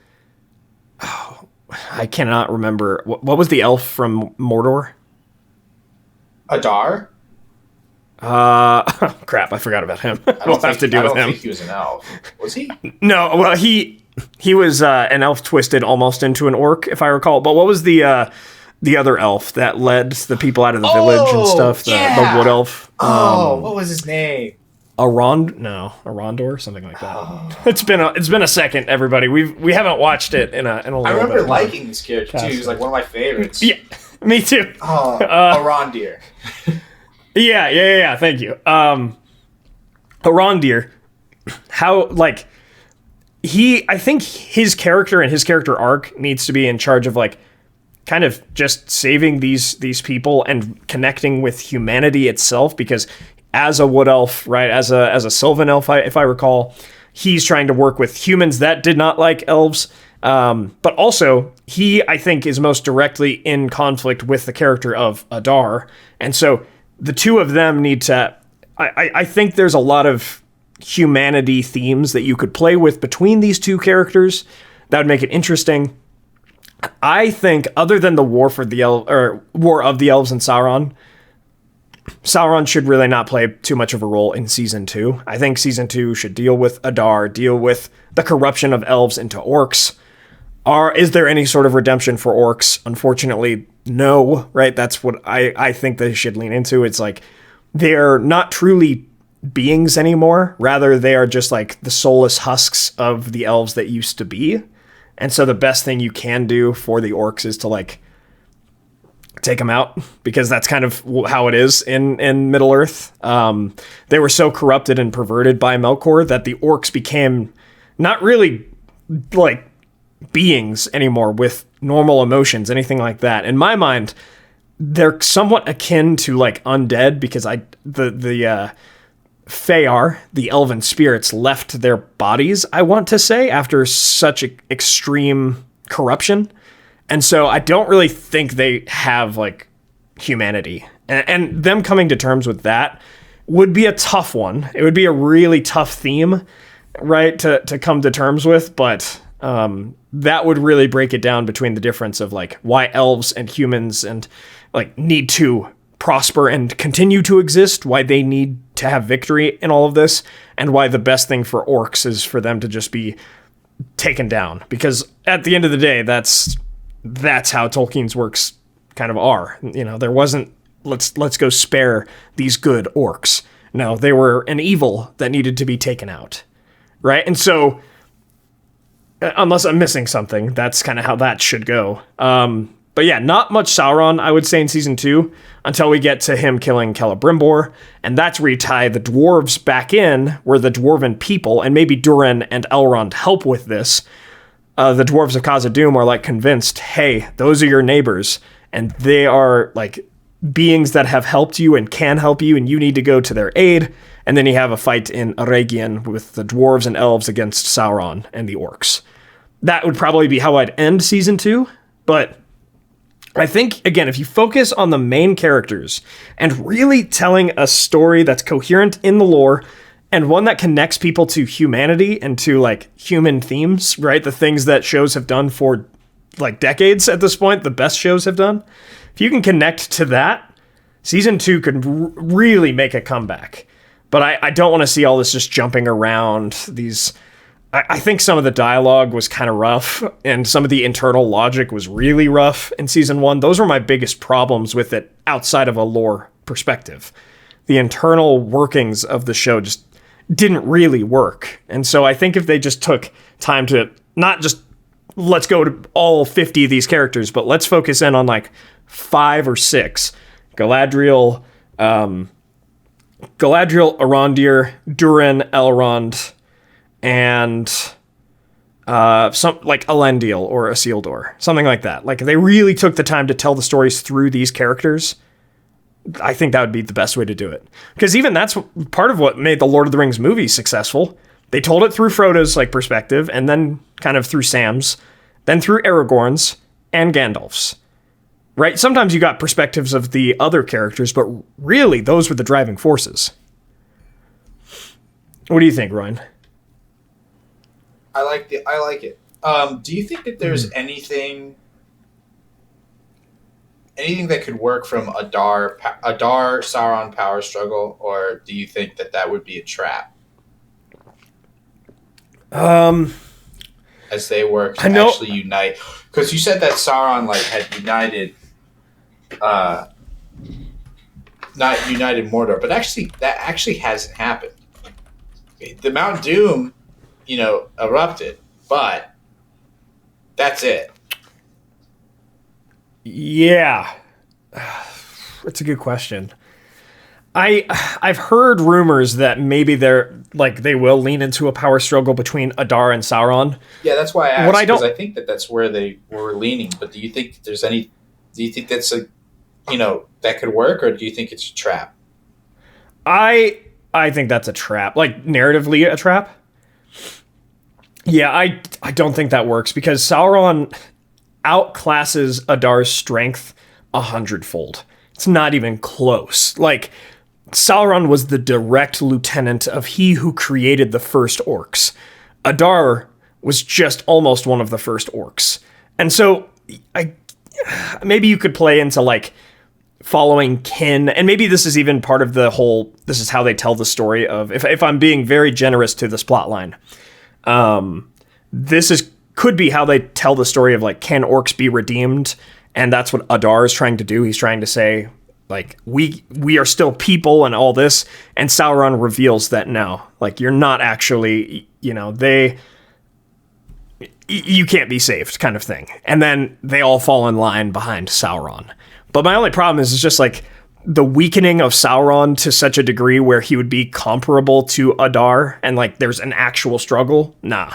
Oh, I cannot remember. What was the elf from Mordor? Adar? Crap, I forgot about him. We'll have to do with him. I don't think he was an elf. Was he? No, well, he was an elf twisted almost into an orc, if I recall. But what was the other elf that led the people out of the village and stuff? The wood elf. What was his name? Arondor, something like that. Oh. It's been a second, everybody. We haven't watched it in a little bit. I remember liking this character too. He was like one of my favorites. Yeah, me too. Arondir. Yeah. Thank you. Arondir. How, like, I think his character and his character arc needs to be in charge of, like, kind of just saving these people and connecting with humanity itself, because as a wood elf, right, as a sylvan elf, if I recall, he's trying to work with humans that did not like elves. But also, he, I think, is most directly in conflict with the character of Adar. And so the two of them need to... I think there's a lot of humanity themes that you could play with between these two characters that would make it interesting. I think, other than the War of the Elves and Sauron should really not play too much of a role in Season 2. I think Season 2 should deal with Adar, deal with the corruption of elves into orcs. Is there any sort of redemption for orcs? Unfortunately, no, right? That's what I think they should lean into. It's like, they're not truly beings anymore. Rather, they are just like the soulless husks of the elves that used to be. And so the best thing you can do for the orcs is to, like, take them out, because that's kind of how it is in Middle Earth. They were so corrupted and perverted by Melkor that the orcs became not really, like, beings anymore with normal emotions, anything like that. In my mind, they're somewhat akin to, like, undead, because the Fëanor, the elven spirits, left their bodies, I want to say, after such extreme corruption. And so I don't really think they have, like, humanity. And them coming to terms with that would be a tough one. It would be a really tough theme, right, to come to terms with. But that would really break it down between the difference of, like, why elves and humans and, like, need to prosper and continue to exist, why they need to have victory in all of this, and why the best thing for orcs is for them to just be taken down. Because at the end of the day, that's how Tolkien's works kind of are. You know, there wasn't, let's go spare these good orcs. No, they were an evil that needed to be taken out, right? And so, unless I'm missing something, that's kind of how that should go. But yeah, not much Sauron, I would say, in Season 2, until we get to him killing Celebrimbor, and that's where you tie the dwarves back in, where the dwarven people, and maybe Durin and Elrond help with this. The dwarves of Khazad-dûm are, like, convinced, hey, those are your neighbors, and they are, like, beings that have helped you and can help you, and you need to go to their aid. And then you have a fight in Eregion with the dwarves and elves against Sauron and the orcs. That would probably be how I'd end Season 2, but I think, again, if you focus on the main characters and really telling a story that's coherent in the lore, and one that connects people to humanity and to, like, human themes, right? The things that shows have done for, like, decades at this point, the best shows have done. If you can connect to that, Season 2 could really make a comeback. But I don't want to see all this just jumping around, these I think some of the dialogue was kind of rough, and some of the internal logic was really rough in season 1. Those were my biggest problems with it outside of a lore perspective. The internal workings of the show just didn't really work. And so I think if they just took time to not just let's go to all 50 of these characters, but let's focus in on like 5 or 6. Galadriel, Arondir, Durin, Elrond, and some like Elendil or Isildur, something like that. Like, they really took the time to tell the stories through these characters. I think that would be the best way to do it, because even that's part of what made the Lord of the Rings movies successful. They told it through Frodo's like perspective, and then kind of through Sam's, then through Aragorn's and Gandalf's. Right? Sometimes you got perspectives of the other characters, but really those were the driving forces. What do you think, Royen? I like it. Do you think that there's anything that could work from Adar Sauron power struggle, or do you think that would be a trap? As they work to actually unite, because you said that Sauron like had united, not united Mordor, but that actually hasn't happened. The Mount Doom, erupted, but that's it. Yeah, that's a good question. I've heard rumors that maybe they will lean into a power struggle between Adar and Sauron. Yeah, that's why I asked, because I think that's where they were leaning. But do you think that's that could work, or do you think it's a trap? I think that's a trap, like narratively a trap. Yeah, I don't think that works, because Sauron outclasses Adar's strength 100-fold. It's not even close. Like, Sauron was the direct lieutenant of he who created the first orcs. Adar was just almost one of the first orcs. And so maybe you could play into like following kin, and maybe this is even part of the whole, this is how they tell the story of, if I'm being very generous to this plot line, could be how they tell the story of like, can orcs be redeemed? And that's what Adar is trying to do. He's trying to say, like, we are still people and all this. And Sauron reveals that no, like, you're not actually, you can't be saved, kind of thing. And then they all fall in line behind Sauron. But my only problem is just like the weakening of Sauron to such a degree where he would be comparable to Adar, and like there's an actual struggle. Nah,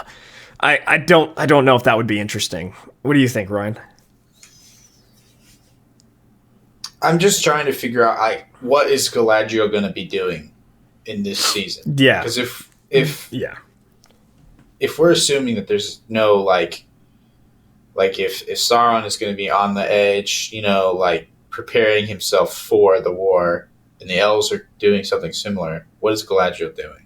I don't know if that would be interesting. What do you think, Royen? I'm just trying to figure out what is Galadriel going to be doing in this season. Yeah, because if we're assuming that there's no like if Sauron is going to be on the edge, like preparing himself for the war, and the elves are doing something similar, what is Galadriel doing?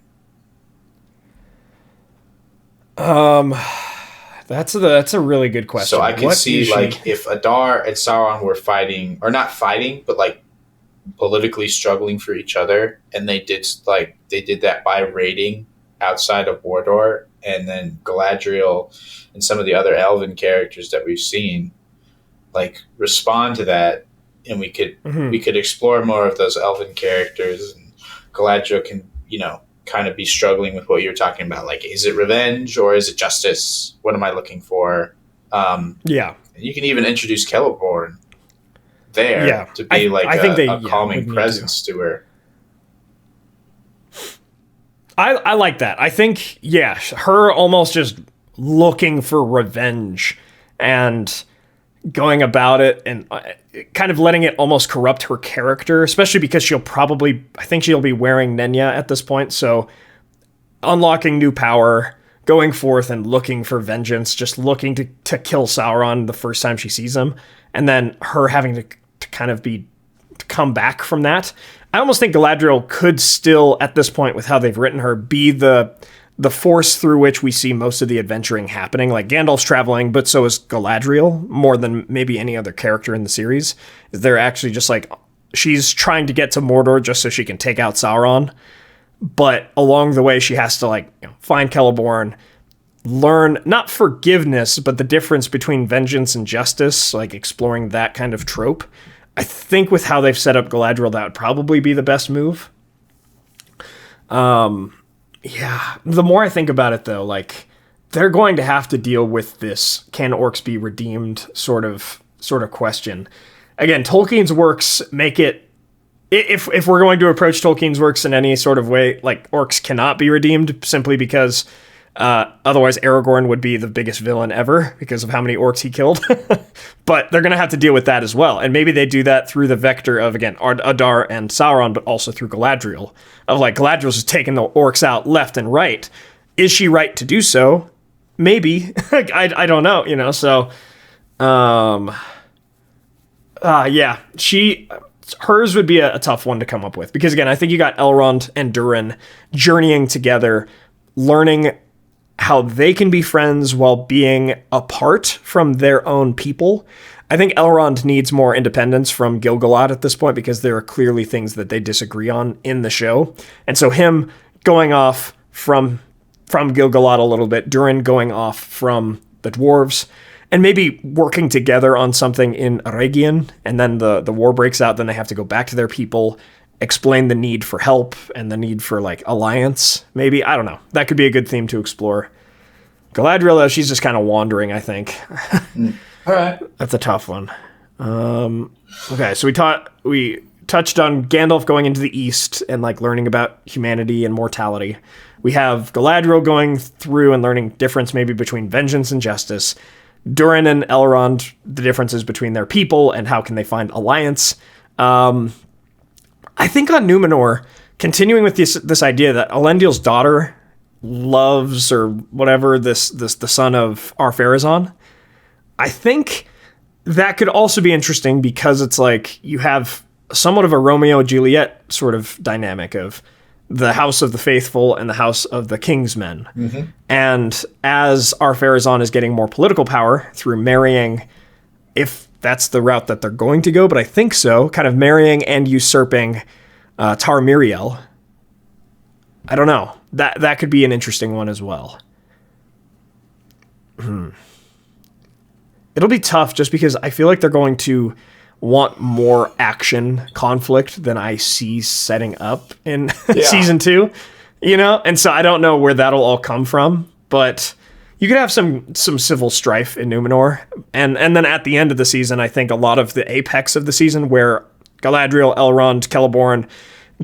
That's a really good question. So I can see like if Adar and Sauron were fighting, or not fighting, but like politically struggling for each other, and they did that by raiding outside of Mordor, and then Galadriel and some of the other elven characters that we've seen like respond to that, and we could explore more of those elven characters, and Galadriel can kind of be struggling with what you're talking about, like, is it revenge or is it justice? What am I looking for? And you can even introduce Celeborn there to be a calming presence to her. I like that. I think, her almost just looking for revenge and going about it and kind of letting it almost corrupt her character, especially because I think she'll be wearing Nenya at this point. So unlocking new power, going forth and looking for vengeance, just looking to kill Sauron the first time she sees him, and then her having to kind of to come back from that. I almost think Galadriel could still, at this point with how they've written her, be the force through which we see most of the adventuring happening. Like, Gandalf's traveling, but so is Galadriel, more than maybe any other character in the series. They're actually just like, she's trying to get to Mordor just so she can take out Sauron. But along the way, she has to find Celeborn, learn not forgiveness, but the difference between vengeance and justice, like exploring that kind of trope. I think with how they've set up Galadriel, that would probably be the best move. Yeah, the more I think about it, though, like, they're going to have to deal with this can orcs be redeemed sort of question. Again, Tolkien's works make it, if we're going to approach Tolkien's works in any sort of way, like, orcs cannot be redeemed simply because otherwise Aragorn would be the biggest villain ever because of how many orcs he killed. But they're going to have to deal with that as well. And maybe they do that through the vector of, again, Adar and Sauron, but also through Galadriel. Of, like, Galadriel's just taking the orcs out left and right. Is she right to do so? Maybe. I don't know, you know, so... yeah, hers would be a tough one to come up with. Because, again, I think you got Elrond and Durin journeying together, learning how they can be friends while being apart from their own people. I think Elrond needs more independence from Gil-galad at this point because there are clearly things that they disagree on in the show. And so him going off from Gil-galad a little bit, Durin going off from the dwarves, and maybe working together on something in Eregion, and then the war breaks out, then they have to go back to their people, explain the need for help and the need for, like, alliance, maybe. I don't know. That could be a good theme to explore. Galadriel, though, she's just kind of wandering, I think. All right. That's a tough one. Okay, so we touched on Gandalf going into the East and, like, learning about humanity and mortality. We have Galadriel going through and learning difference maybe between vengeance and justice. Durin and Elrond, the differences between their people and how can they find alliance. I think on Numenor, continuing with this idea that Elendil's daughter loves, or whatever, the son of Ar-Pharazôn, I think that could also be interesting because it's like you have somewhat of a Romeo-Juliet sort of dynamic of the House of the Faithful and the House of the King's Men. Mm-hmm. And as Ar-Pharazôn is getting more political power through marrying, if that's the route that they're going to go, but I think so, kind of marrying and usurping Tar Miriel. I don't know. That could be an interesting one as well. It'll be tough just because I feel like they're going to want more action conflict than I see setting up in season 2, you know? And so I don't know where that'll all come from, but you could have some civil strife in Numenor. And then at the end of the season, I think a lot of the apex of the season where Galadriel, Elrond, Celeborn,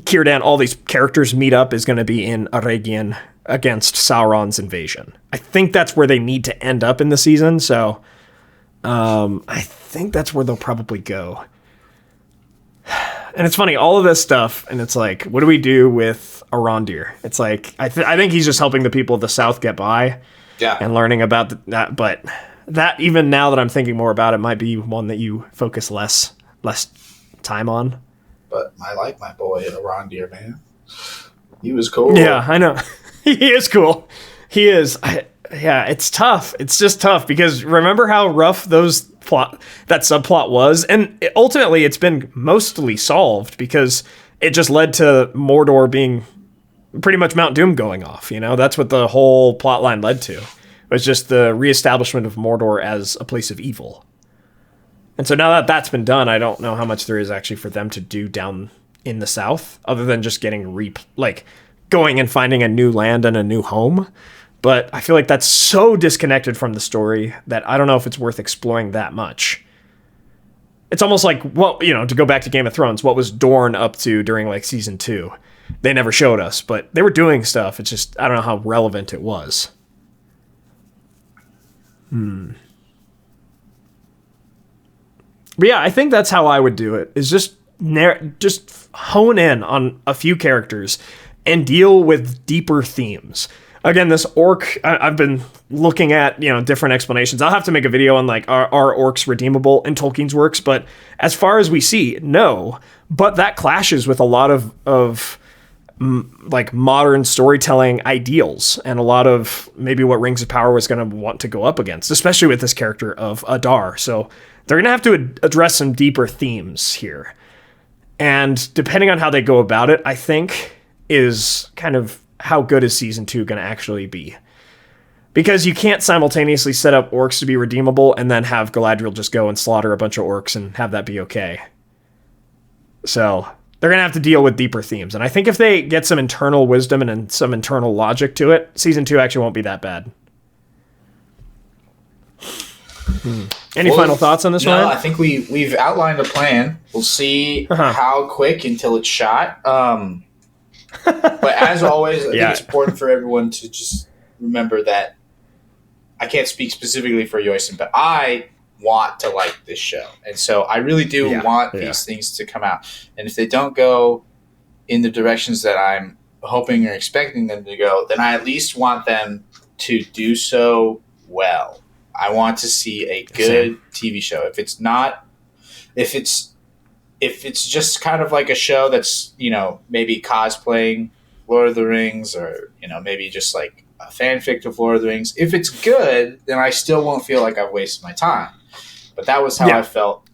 Círdan, all these characters meet up is going to be in Eregion against Sauron's invasion. I think that's where they need to end up in the season, so I think that's where they'll probably go. And it's funny, all of this stuff, and it's like, what do we do with Arondir? It's like, I think he's just helping the people of the South get by. Yeah. And learning about that, but that, even now that I'm thinking more about it, might be one that you focus less time on. But I like my boy Arondir, man. He was cool. Yeah, I know. He is cool. He is. Yeah, it's tough. It's just tough because remember how rough that subplot was? And ultimately it's been mostly solved because it just led to Mordor being pretty much Mount Doom going off, you know? That's what the whole plot line led to. It was just the reestablishment of Mordor as a place of evil. And so now that that's been done, I don't know how much there is actually for them to do down in the South, other than just getting going and finding a new land and a new home. But I feel like that's so disconnected from the story that I don't know if it's worth exploring that much. It's almost like, well, you know, to go back to Game of Thrones, what was Dorne up to during like season 2? They never showed us, but they were doing stuff. It's just, I don't know how relevant it was. But yeah, I think that's how I would do it, is just hone in on a few characters and deal with deeper themes. Again, this orc, I've been looking at, you know, different explanations. I'll have to make a video on, like, are orcs redeemable in Tolkien's works? But as far as we see, no. But that clashes with a lot of like modern storytelling ideals and a lot of maybe what Rings of Power was going to want to go up against, especially with this character of Adar. So they're going to have to address some deeper themes here. And depending on how they go about it, I think is kind of how good is season 2 going to actually be. Because you can't simultaneously set up orcs to be redeemable and then have Galadriel just go and slaughter a bunch of orcs and have that be okay. So they're going to have to deal with deeper themes. And I think if they get some internal wisdom and some internal logic to it, season 2 actually won't be that bad. Any final thoughts on this one? No, I think we've outlined a plan. We'll see how quick until it's shot. But as always, I think it's important for everyone to just remember that I can't speak specifically for Yoisen, but I want to like this show. And so I really do want these things to come out. And if they don't go in the directions that I'm hoping or expecting them to go, then I at least want them to do so well. I want to see a good TV show. If it's just kind of like a show that's, maybe cosplaying Lord of the Rings or, maybe just like a fanfic of Lord of the Rings, if it's good, then I still won't feel like I've wasted my time. But that was how I felt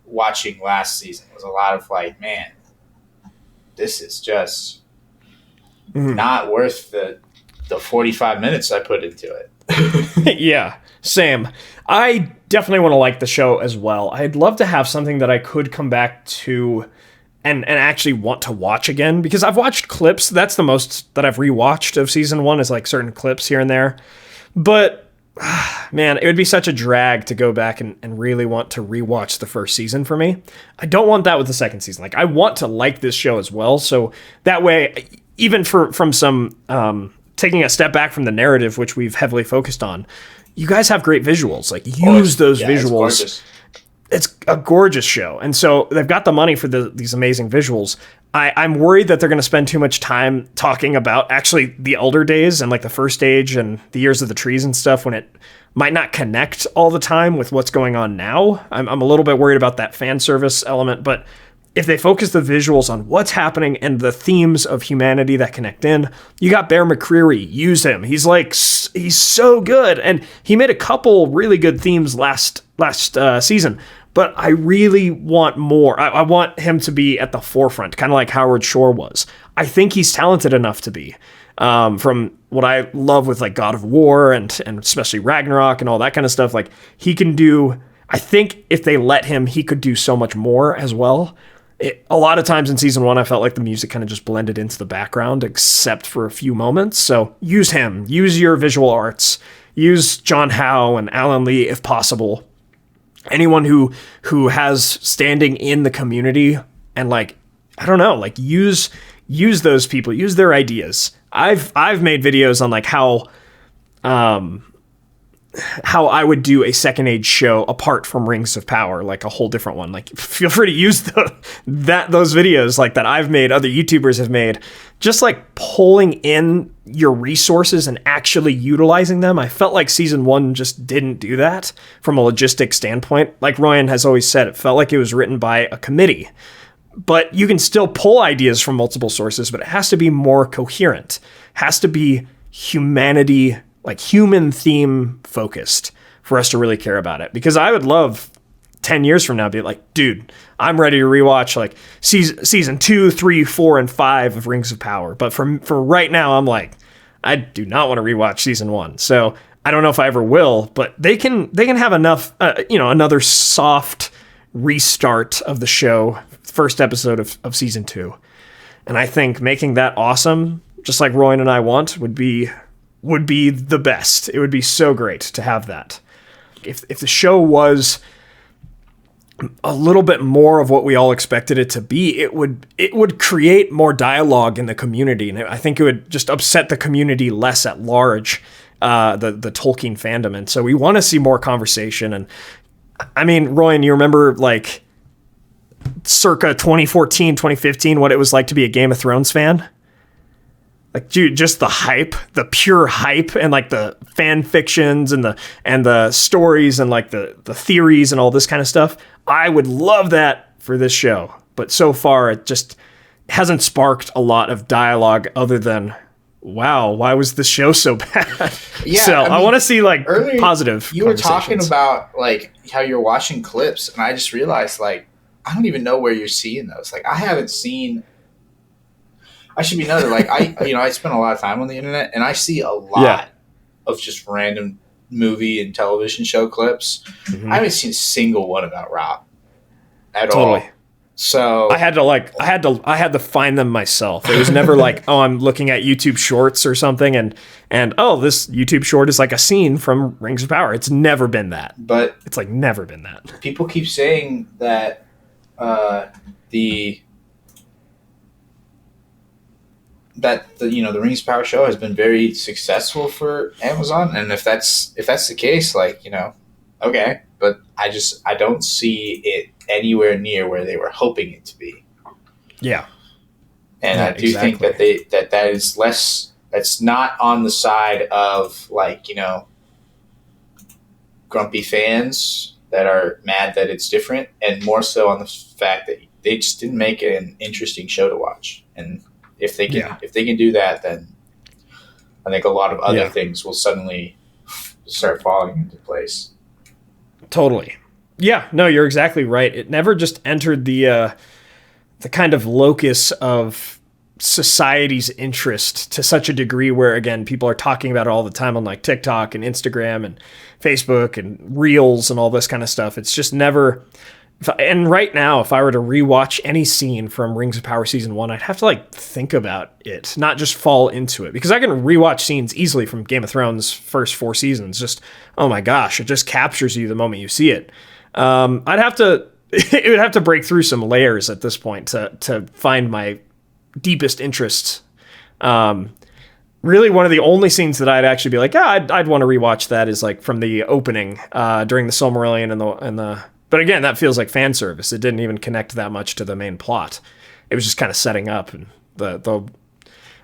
watching last season. It was a lot of like, man, this is just not worth the 45 minutes I put into it. Yeah, same. I definitely want to like the show as well. I'd love to have something that I could come back to and actually want to watch again, because I've watched clips. That's the most that I've rewatched of season 1 is like certain clips here and there. But man, it would be such a drag to go back and really want to rewatch the first season for me. I don't want that with the second season. Like, I want to like this show as well. So that way, even from some taking a step back from the narrative, which we've heavily focused on, you guys have great visuals. Like, use those visuals. It's a gorgeous show. And so they've got the money for these amazing visuals. I'm worried that they're going to spend too much time talking about actually the Elder Days and like the First Age and the Years of the Trees and stuff when it might not connect all the time with what's going on now. I'm a little bit worried about that fan service element, but if they focus the visuals on what's happening and the themes of humanity that connect in, you got Bear McCreary. Use him. He's so good. And he made a couple really good themes last season. But I really want more. I want him to be at the forefront, kind of like Howard Shore was. I think he's talented enough to be. From what I love with like God of War and especially Ragnarok and all that kind of stuff, like he can do. I think if they let him, he could do so much more as well. A lot of times in season 1, I felt like the music kind of just blended into the background, except for a few moments. So use him. Use your visual arts. Use John Howe and Alan Lee if possible. Anyone who has standing in the community and like, I don't know, like use those people, use their ideas. I've made videos on like how I would do a Second Age show apart from Rings of Power, like a whole different one. Like, feel free to use those videos like that I've made, other YouTubers have made, just like pulling in your resources and actually utilizing them. I felt like season 1 just didn't do that from a logistic standpoint. Like Royen has always said, it felt like it was written by a committee. But you can still pull ideas from multiple sources, but it has to be more coherent. Has to be humanity, like human theme focused for us to really care about it. Because I would love 10 years from now be like, dude, I'm ready to rewatch like season 2, 3, 4, and 5 of Rings of Power. But for right now, I'm like, I do not want to rewatch season 1. So I don't know if I ever will, but they can have enough, another soft restart of the show, first episode of season 2. And I think making that awesome, just like Royen and I want, would be the best. It would be so great to have that. If the show was a little bit more of what we all expected it to be, it would create more dialogue in the community, and I think it would just upset the community less at large, the Tolkien fandom. And so we want to see more conversation. And I mean, Royen, you remember like circa 2014, 2015, what it was like to be a Game of Thrones fan? Like, dude, just the hype, the pure hype, and like the fan fictions and the stories and like the theories and all this kind of stuff. I would love that for this show. But so far, it just hasn't sparked a lot of dialogue other than, wow, why was this show so bad? Yeah, so I want to see like earlier, positive you were talking about like how you're watching clips, and I just realized like, I don't even know where you're seeing those. Like, I haven't seen... I should be noted, like, I spend a lot of time on the internet, and I see a lot of just random movie and television show clips. I haven't seen a single one about ROP at all. So I had to find them myself. It was never like, oh, I'm looking at YouTube shorts or something and oh, this YouTube short is like a scene from Rings of Power. It's never been that. But it's like never been that. People keep saying that the the Rings of Power show has been very successful for Amazon, and if that's the case, like, okay, but I don't see it anywhere near where they were hoping it to be. Yeah. And I do think that that is less, that's not on the side of, like, grumpy fans that are mad that it's different, and more so on the fact that they just didn't make an interesting show to watch. And if they can do that, then I think a lot of other things will suddenly start falling into place. Totally. Yeah, no, you're exactly right. It never just entered the kind of locus of society's interest to such a degree where, again, people are talking about it all the time on like TikTok and Instagram and Facebook and Reels and all this kind of stuff. It's just never... And right now, if I were to rewatch any scene from Rings of Power Season 1, I'd have to like think about it, not just fall into it. Because I can rewatch scenes easily from Game of Thrones' first 4 seasons. Just, oh my gosh, it just captures you the moment you see it. It would have to break through some layers at this point to find my deepest interests. Really, one of the only scenes that I'd actually be like, I'd want to rewatch that is like from the opening during the Silmarillion and the. But again, that feels like fan service. It didn't even connect that much to the main plot. It was just kind of setting up, and the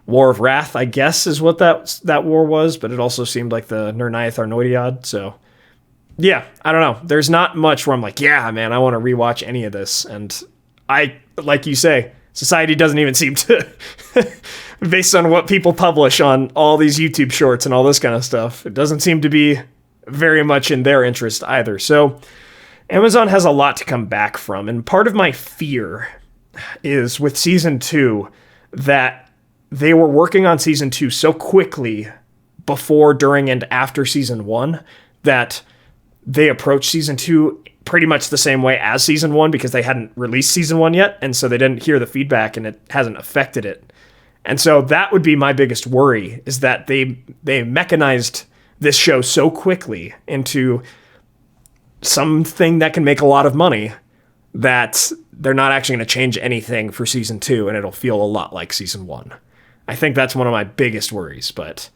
War of Wrath, I guess, is what that war was. But it also seemed like the Nirnaeth Arnoediad. So yeah, I don't know. There's not much where I'm like, yeah, man, I want to rewatch any of this. And I, like you say, society doesn't even seem to, based on what people publish on all these YouTube shorts and all this kind of stuff, it doesn't seem to be very much in their interest either. So Amazon has a lot to come back from, and part of my fear is with Season 2 that they were working on Season 2 so quickly before, during, and after Season 1 that they approached Season 2 pretty much the same way as Season 1 because they hadn't released Season 1 yet, and so they didn't hear the feedback and it hasn't affected it. And so that would be my biggest worry, is that they mechanized this show so quickly into something that can make a lot of money that they're not actually going to change anything for Season 2 and it'll feel a lot like Season 1. I think that's one of my biggest worries, but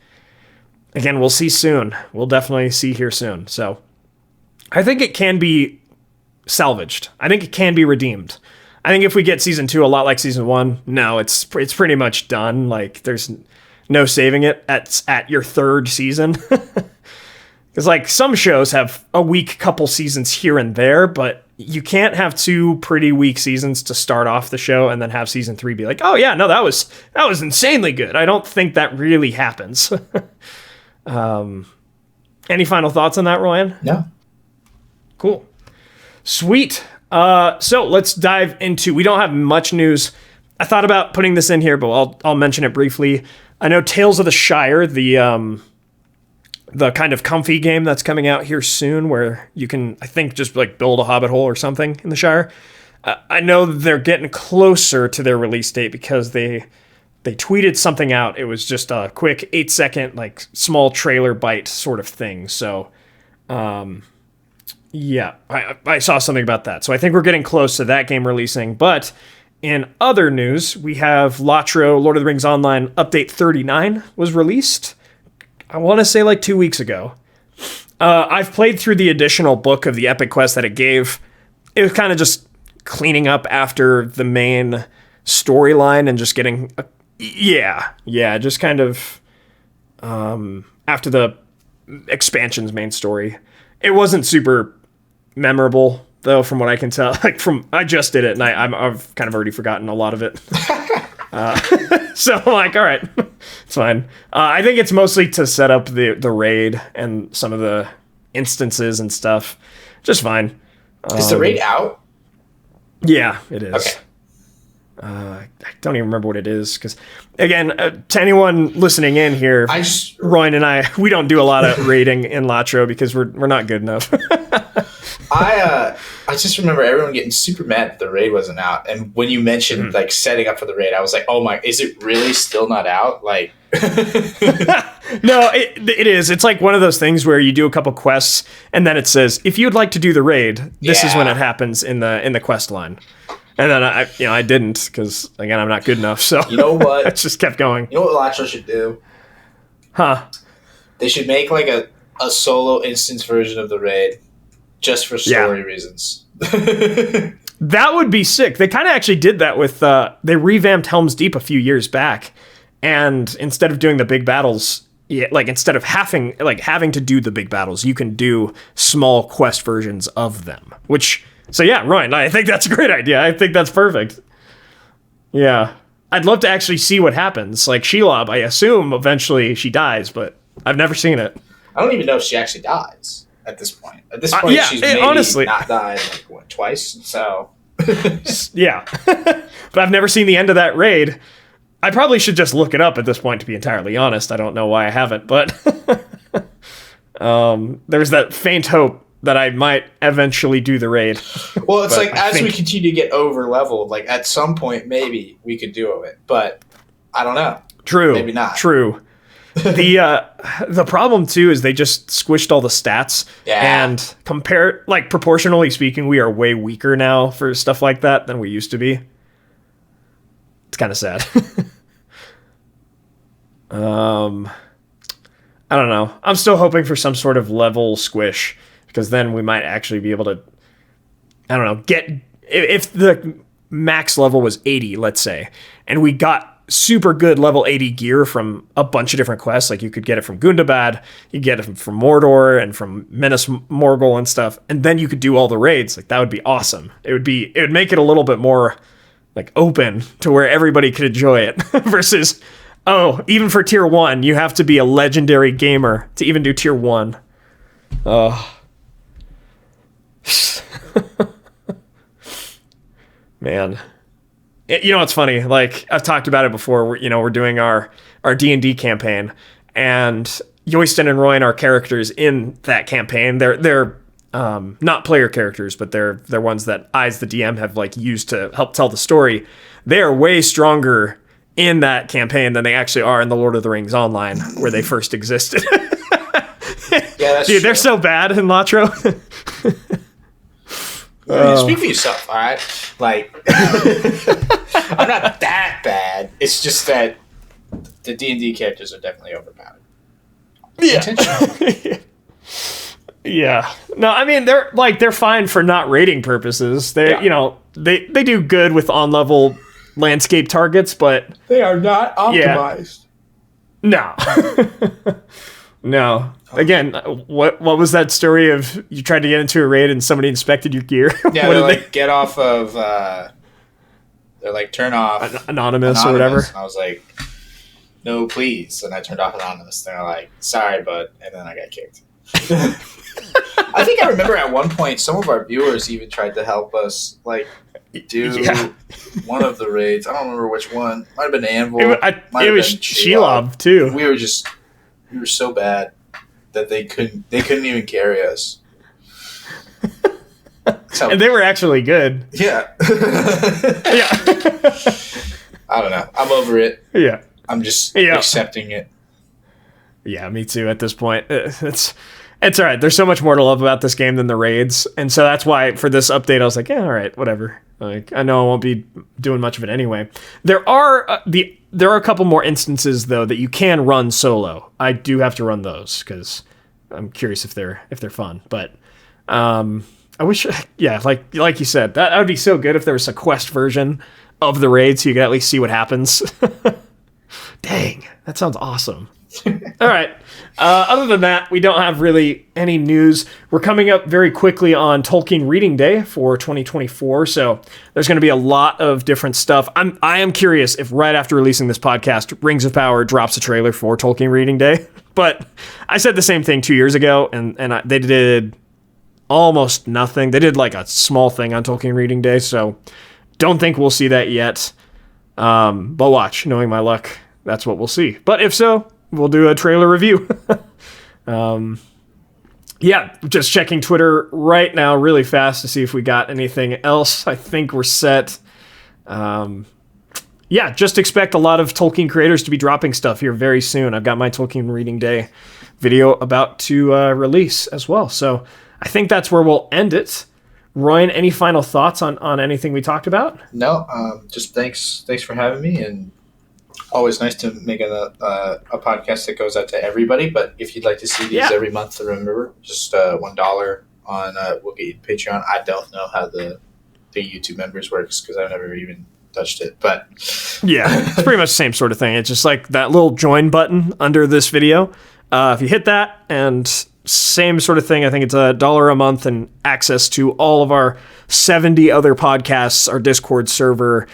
again, we'll see soon. We'll definitely see here soon. So I think it can be salvaged. I think it can be redeemed. I think if we get Season 2 a lot like Season 1, no, it's pretty much done. Like, there's no saving it at your 3rd season. Because, like, some shows have a weak couple seasons here and there, but you can't have 2 pretty weak seasons to start off the show and then have Season 3 be like, oh, yeah, no, that was insanely good. I don't think that really happens. Any final thoughts on that, Royen? No. Cool. Sweet. So let's dive into... We don't have much news. I thought about putting this in here, but I'll mention it briefly. I know Tales of the Shire, the kind of comfy game that's coming out here soon where you can, I think, just like build a hobbit hole or something in the Shire. I know they're getting closer to their release date because they tweeted something out. It was just a quick 8-second, like, small trailer bite sort of thing. So, yeah, I saw something about that. So I think we're getting close to that game releasing. But in other news, we have LOTRO, Lord of the Rings Online Update 39 was released. I want to say like 2 weeks ago. I've played through the additional book of the epic quest that it gave. It was kind of just cleaning up after the main storyline and just getting... just kind of after the expansion's main story. It wasn't super memorable, though, from what I can tell. I just did it, and I've kind of already forgotten a lot of it. So I'm like, all right, it's fine. I think it's mostly to set up the raid and some of the instances and stuff. Just fine. Is the raid out? Yeah, it is. Okay. I don't even remember what it is, because, again, to anyone listening in here, Royen and I, we don't do a lot of raiding in LOTRO because we're not good enough. I just remember everyone getting super mad that the raid wasn't out, and when you mentioned like setting up for the raid, I was like, "Oh my, is it really still not out?" Like, no, it is. It's like one of those things where you do a couple quests, and then it says, "If you'd like to do the raid, this is when it happens in the quest line." And then I didn't, because again, I'm not good enough. So you know what? I just kept going. You know what LOTRO should do? Huh? They should make like a solo instance version of the raid, just for story reasons. That would be sick. They kind of actually did that with they revamped Helm's Deep a few years back, and instead of doing the big battles, like instead of having to do the big battles, you can do small quest versions of them. So yeah, Royen, I think that's a great idea. I think that's perfect. Yeah, I'd love to actually see what happens. Like Shelob, I assume eventually she dies, but I've never seen it. I don't even know if she actually dies at this point. At this point, she's maybe honestly not died like twice. So yeah, but I've never seen the end of that raid. I probably should just look it up at this point, to be entirely honest. I don't know why I haven't, but there's that faint hope that I might eventually do the raid. Well, it's like as we continue to get over leveled, like at some point maybe we could do it, but I don't know. True. Maybe not. True. The problem too is they just squished all the stats, and proportionally speaking, we are way weaker now for stuff like that than we used to be. It's kind of sad. I don't know. I'm still hoping for some sort of level squish, because then we might actually be able to, I don't know, if the max level was 80, let's say, and we got super good level 80 gear from a bunch of different quests. Like you could get it from Gundabad, you get it from Mordor and from Minas Morgul and stuff, and then you could do all the raids. Like that would be awesome. It would make it a little bit more like open to where everybody could enjoy it versus, even for tier 1, you have to be a legendary gamer to even do tier 1. Man. It's funny. Like I've talked about it before. We're doing our D&D campaign, and Yoisten and Royen are characters in that campaign. They're not player characters, but they're ones that I, as the DM, have like used to help tell the story. They are way stronger in that campaign than they actually are in the Lord of the Rings Online, where they first existed. Yeah, that's Dude, true. They're so bad in LOTRO. Speak for yourself, all right? Like, I'm not that bad. It's just that the D&D characters are definitely overpowered. Yeah. Yeah. No, I mean they're fine for not rating purposes. They do good with on-level landscape targets, but they are not optimized. No. No. Again, what was that story of you tried to get into a raid and somebody inspected your gear? Yeah, they're like, get off of, they're like, turn off Anonymous or whatever. And I was like, no, please. And I turned off Anonymous. They're like, sorry, bud. And then I got kicked. I think I remember at one point some of our viewers even tried to help us, like, do one of the raids. I don't remember which one. Might have been Anvil. It was Shelob, too. We were so bad that they couldn't even carry us. So, and they were actually good. Yeah. Yeah. I don't know. I'm over it. Yeah. I'm just accepting it. Yeah, me too at this point. It's all right. There's so much more to love about this game than the raids. And so that's why for this update, I was like, yeah, all right, whatever. Like, I know I won't be doing much of it anyway. There are a couple more instances though that you can run solo. I do have to run those because I'm curious if they're fun. But I wish, like you said, that would be so good if there was a quest version of the raid so you could at least see what happens. Dang, that sounds awesome. All right. Other than that, we don't have really any news. We're coming up very quickly on Tolkien Reading Day for 2024, so there's going to be a lot of different stuff. I am curious if right after releasing this podcast, Rings of Power drops a trailer for Tolkien Reading Day. But I said the same thing 2 years ago, and they did almost nothing. They did like a small thing on Tolkien Reading Day, so don't think we'll see that yet. But watch, knowing my luck, that's what we'll see. But if so, we'll do a trailer review. Yeah, just checking Twitter right now really fast to see if we got anything else. I think we're set. Yeah, just expect a lot of Tolkien creators to be dropping stuff here very soon. I've got my Tolkien Reading Day video about to release as well. So I think that's where we'll end it. Royen, any final thoughts on anything we talked about? No, just thanks for having me, and always nice to make a podcast that goes out to everybody. But if you'd like to see these every month, remember, just $1 on we'll get you Patreon. I don't know how the YouTube members works because I've never even touched it, but yeah, it's pretty much the same sort of thing. It's just like that little join button under this video. If you hit that, and same sort of thing, I think it's $1 a month and access to all of our 70 other podcasts, our Discord server,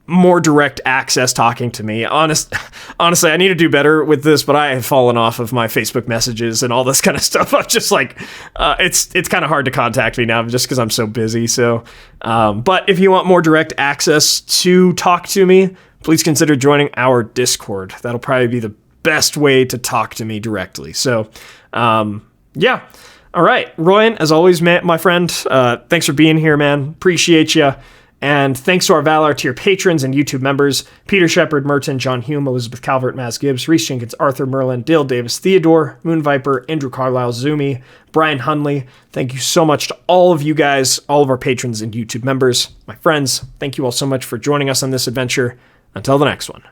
more direct access talking to me. Honestly, I need to do better with this, but I have fallen off of my Facebook messages and all this kind of stuff. I'm just like, it's kind of hard to contact me now just because I'm so busy. So, but if you want more direct access to talk to me, please consider joining our Discord. That'll probably be the best way to talk to me directly. So, yeah. All right. Royen, as always, my friend, thanks for being here, man. Appreciate you. And thanks to our Valar tier patrons and YouTube members, Peter Sheppard, Merten, John Hume, Elizabeth Calvert, Maz Gibs, Rhys Jenkins, Arthur Merlin, Dale Davis, Theodore, Moon Viper, Andrew Carlisle, Zoomi, Brian Hunley. Thank you so much to all of you guys, all of our patrons and YouTube members. My friends, thank you all so much for joining us on this adventure. Until the next one.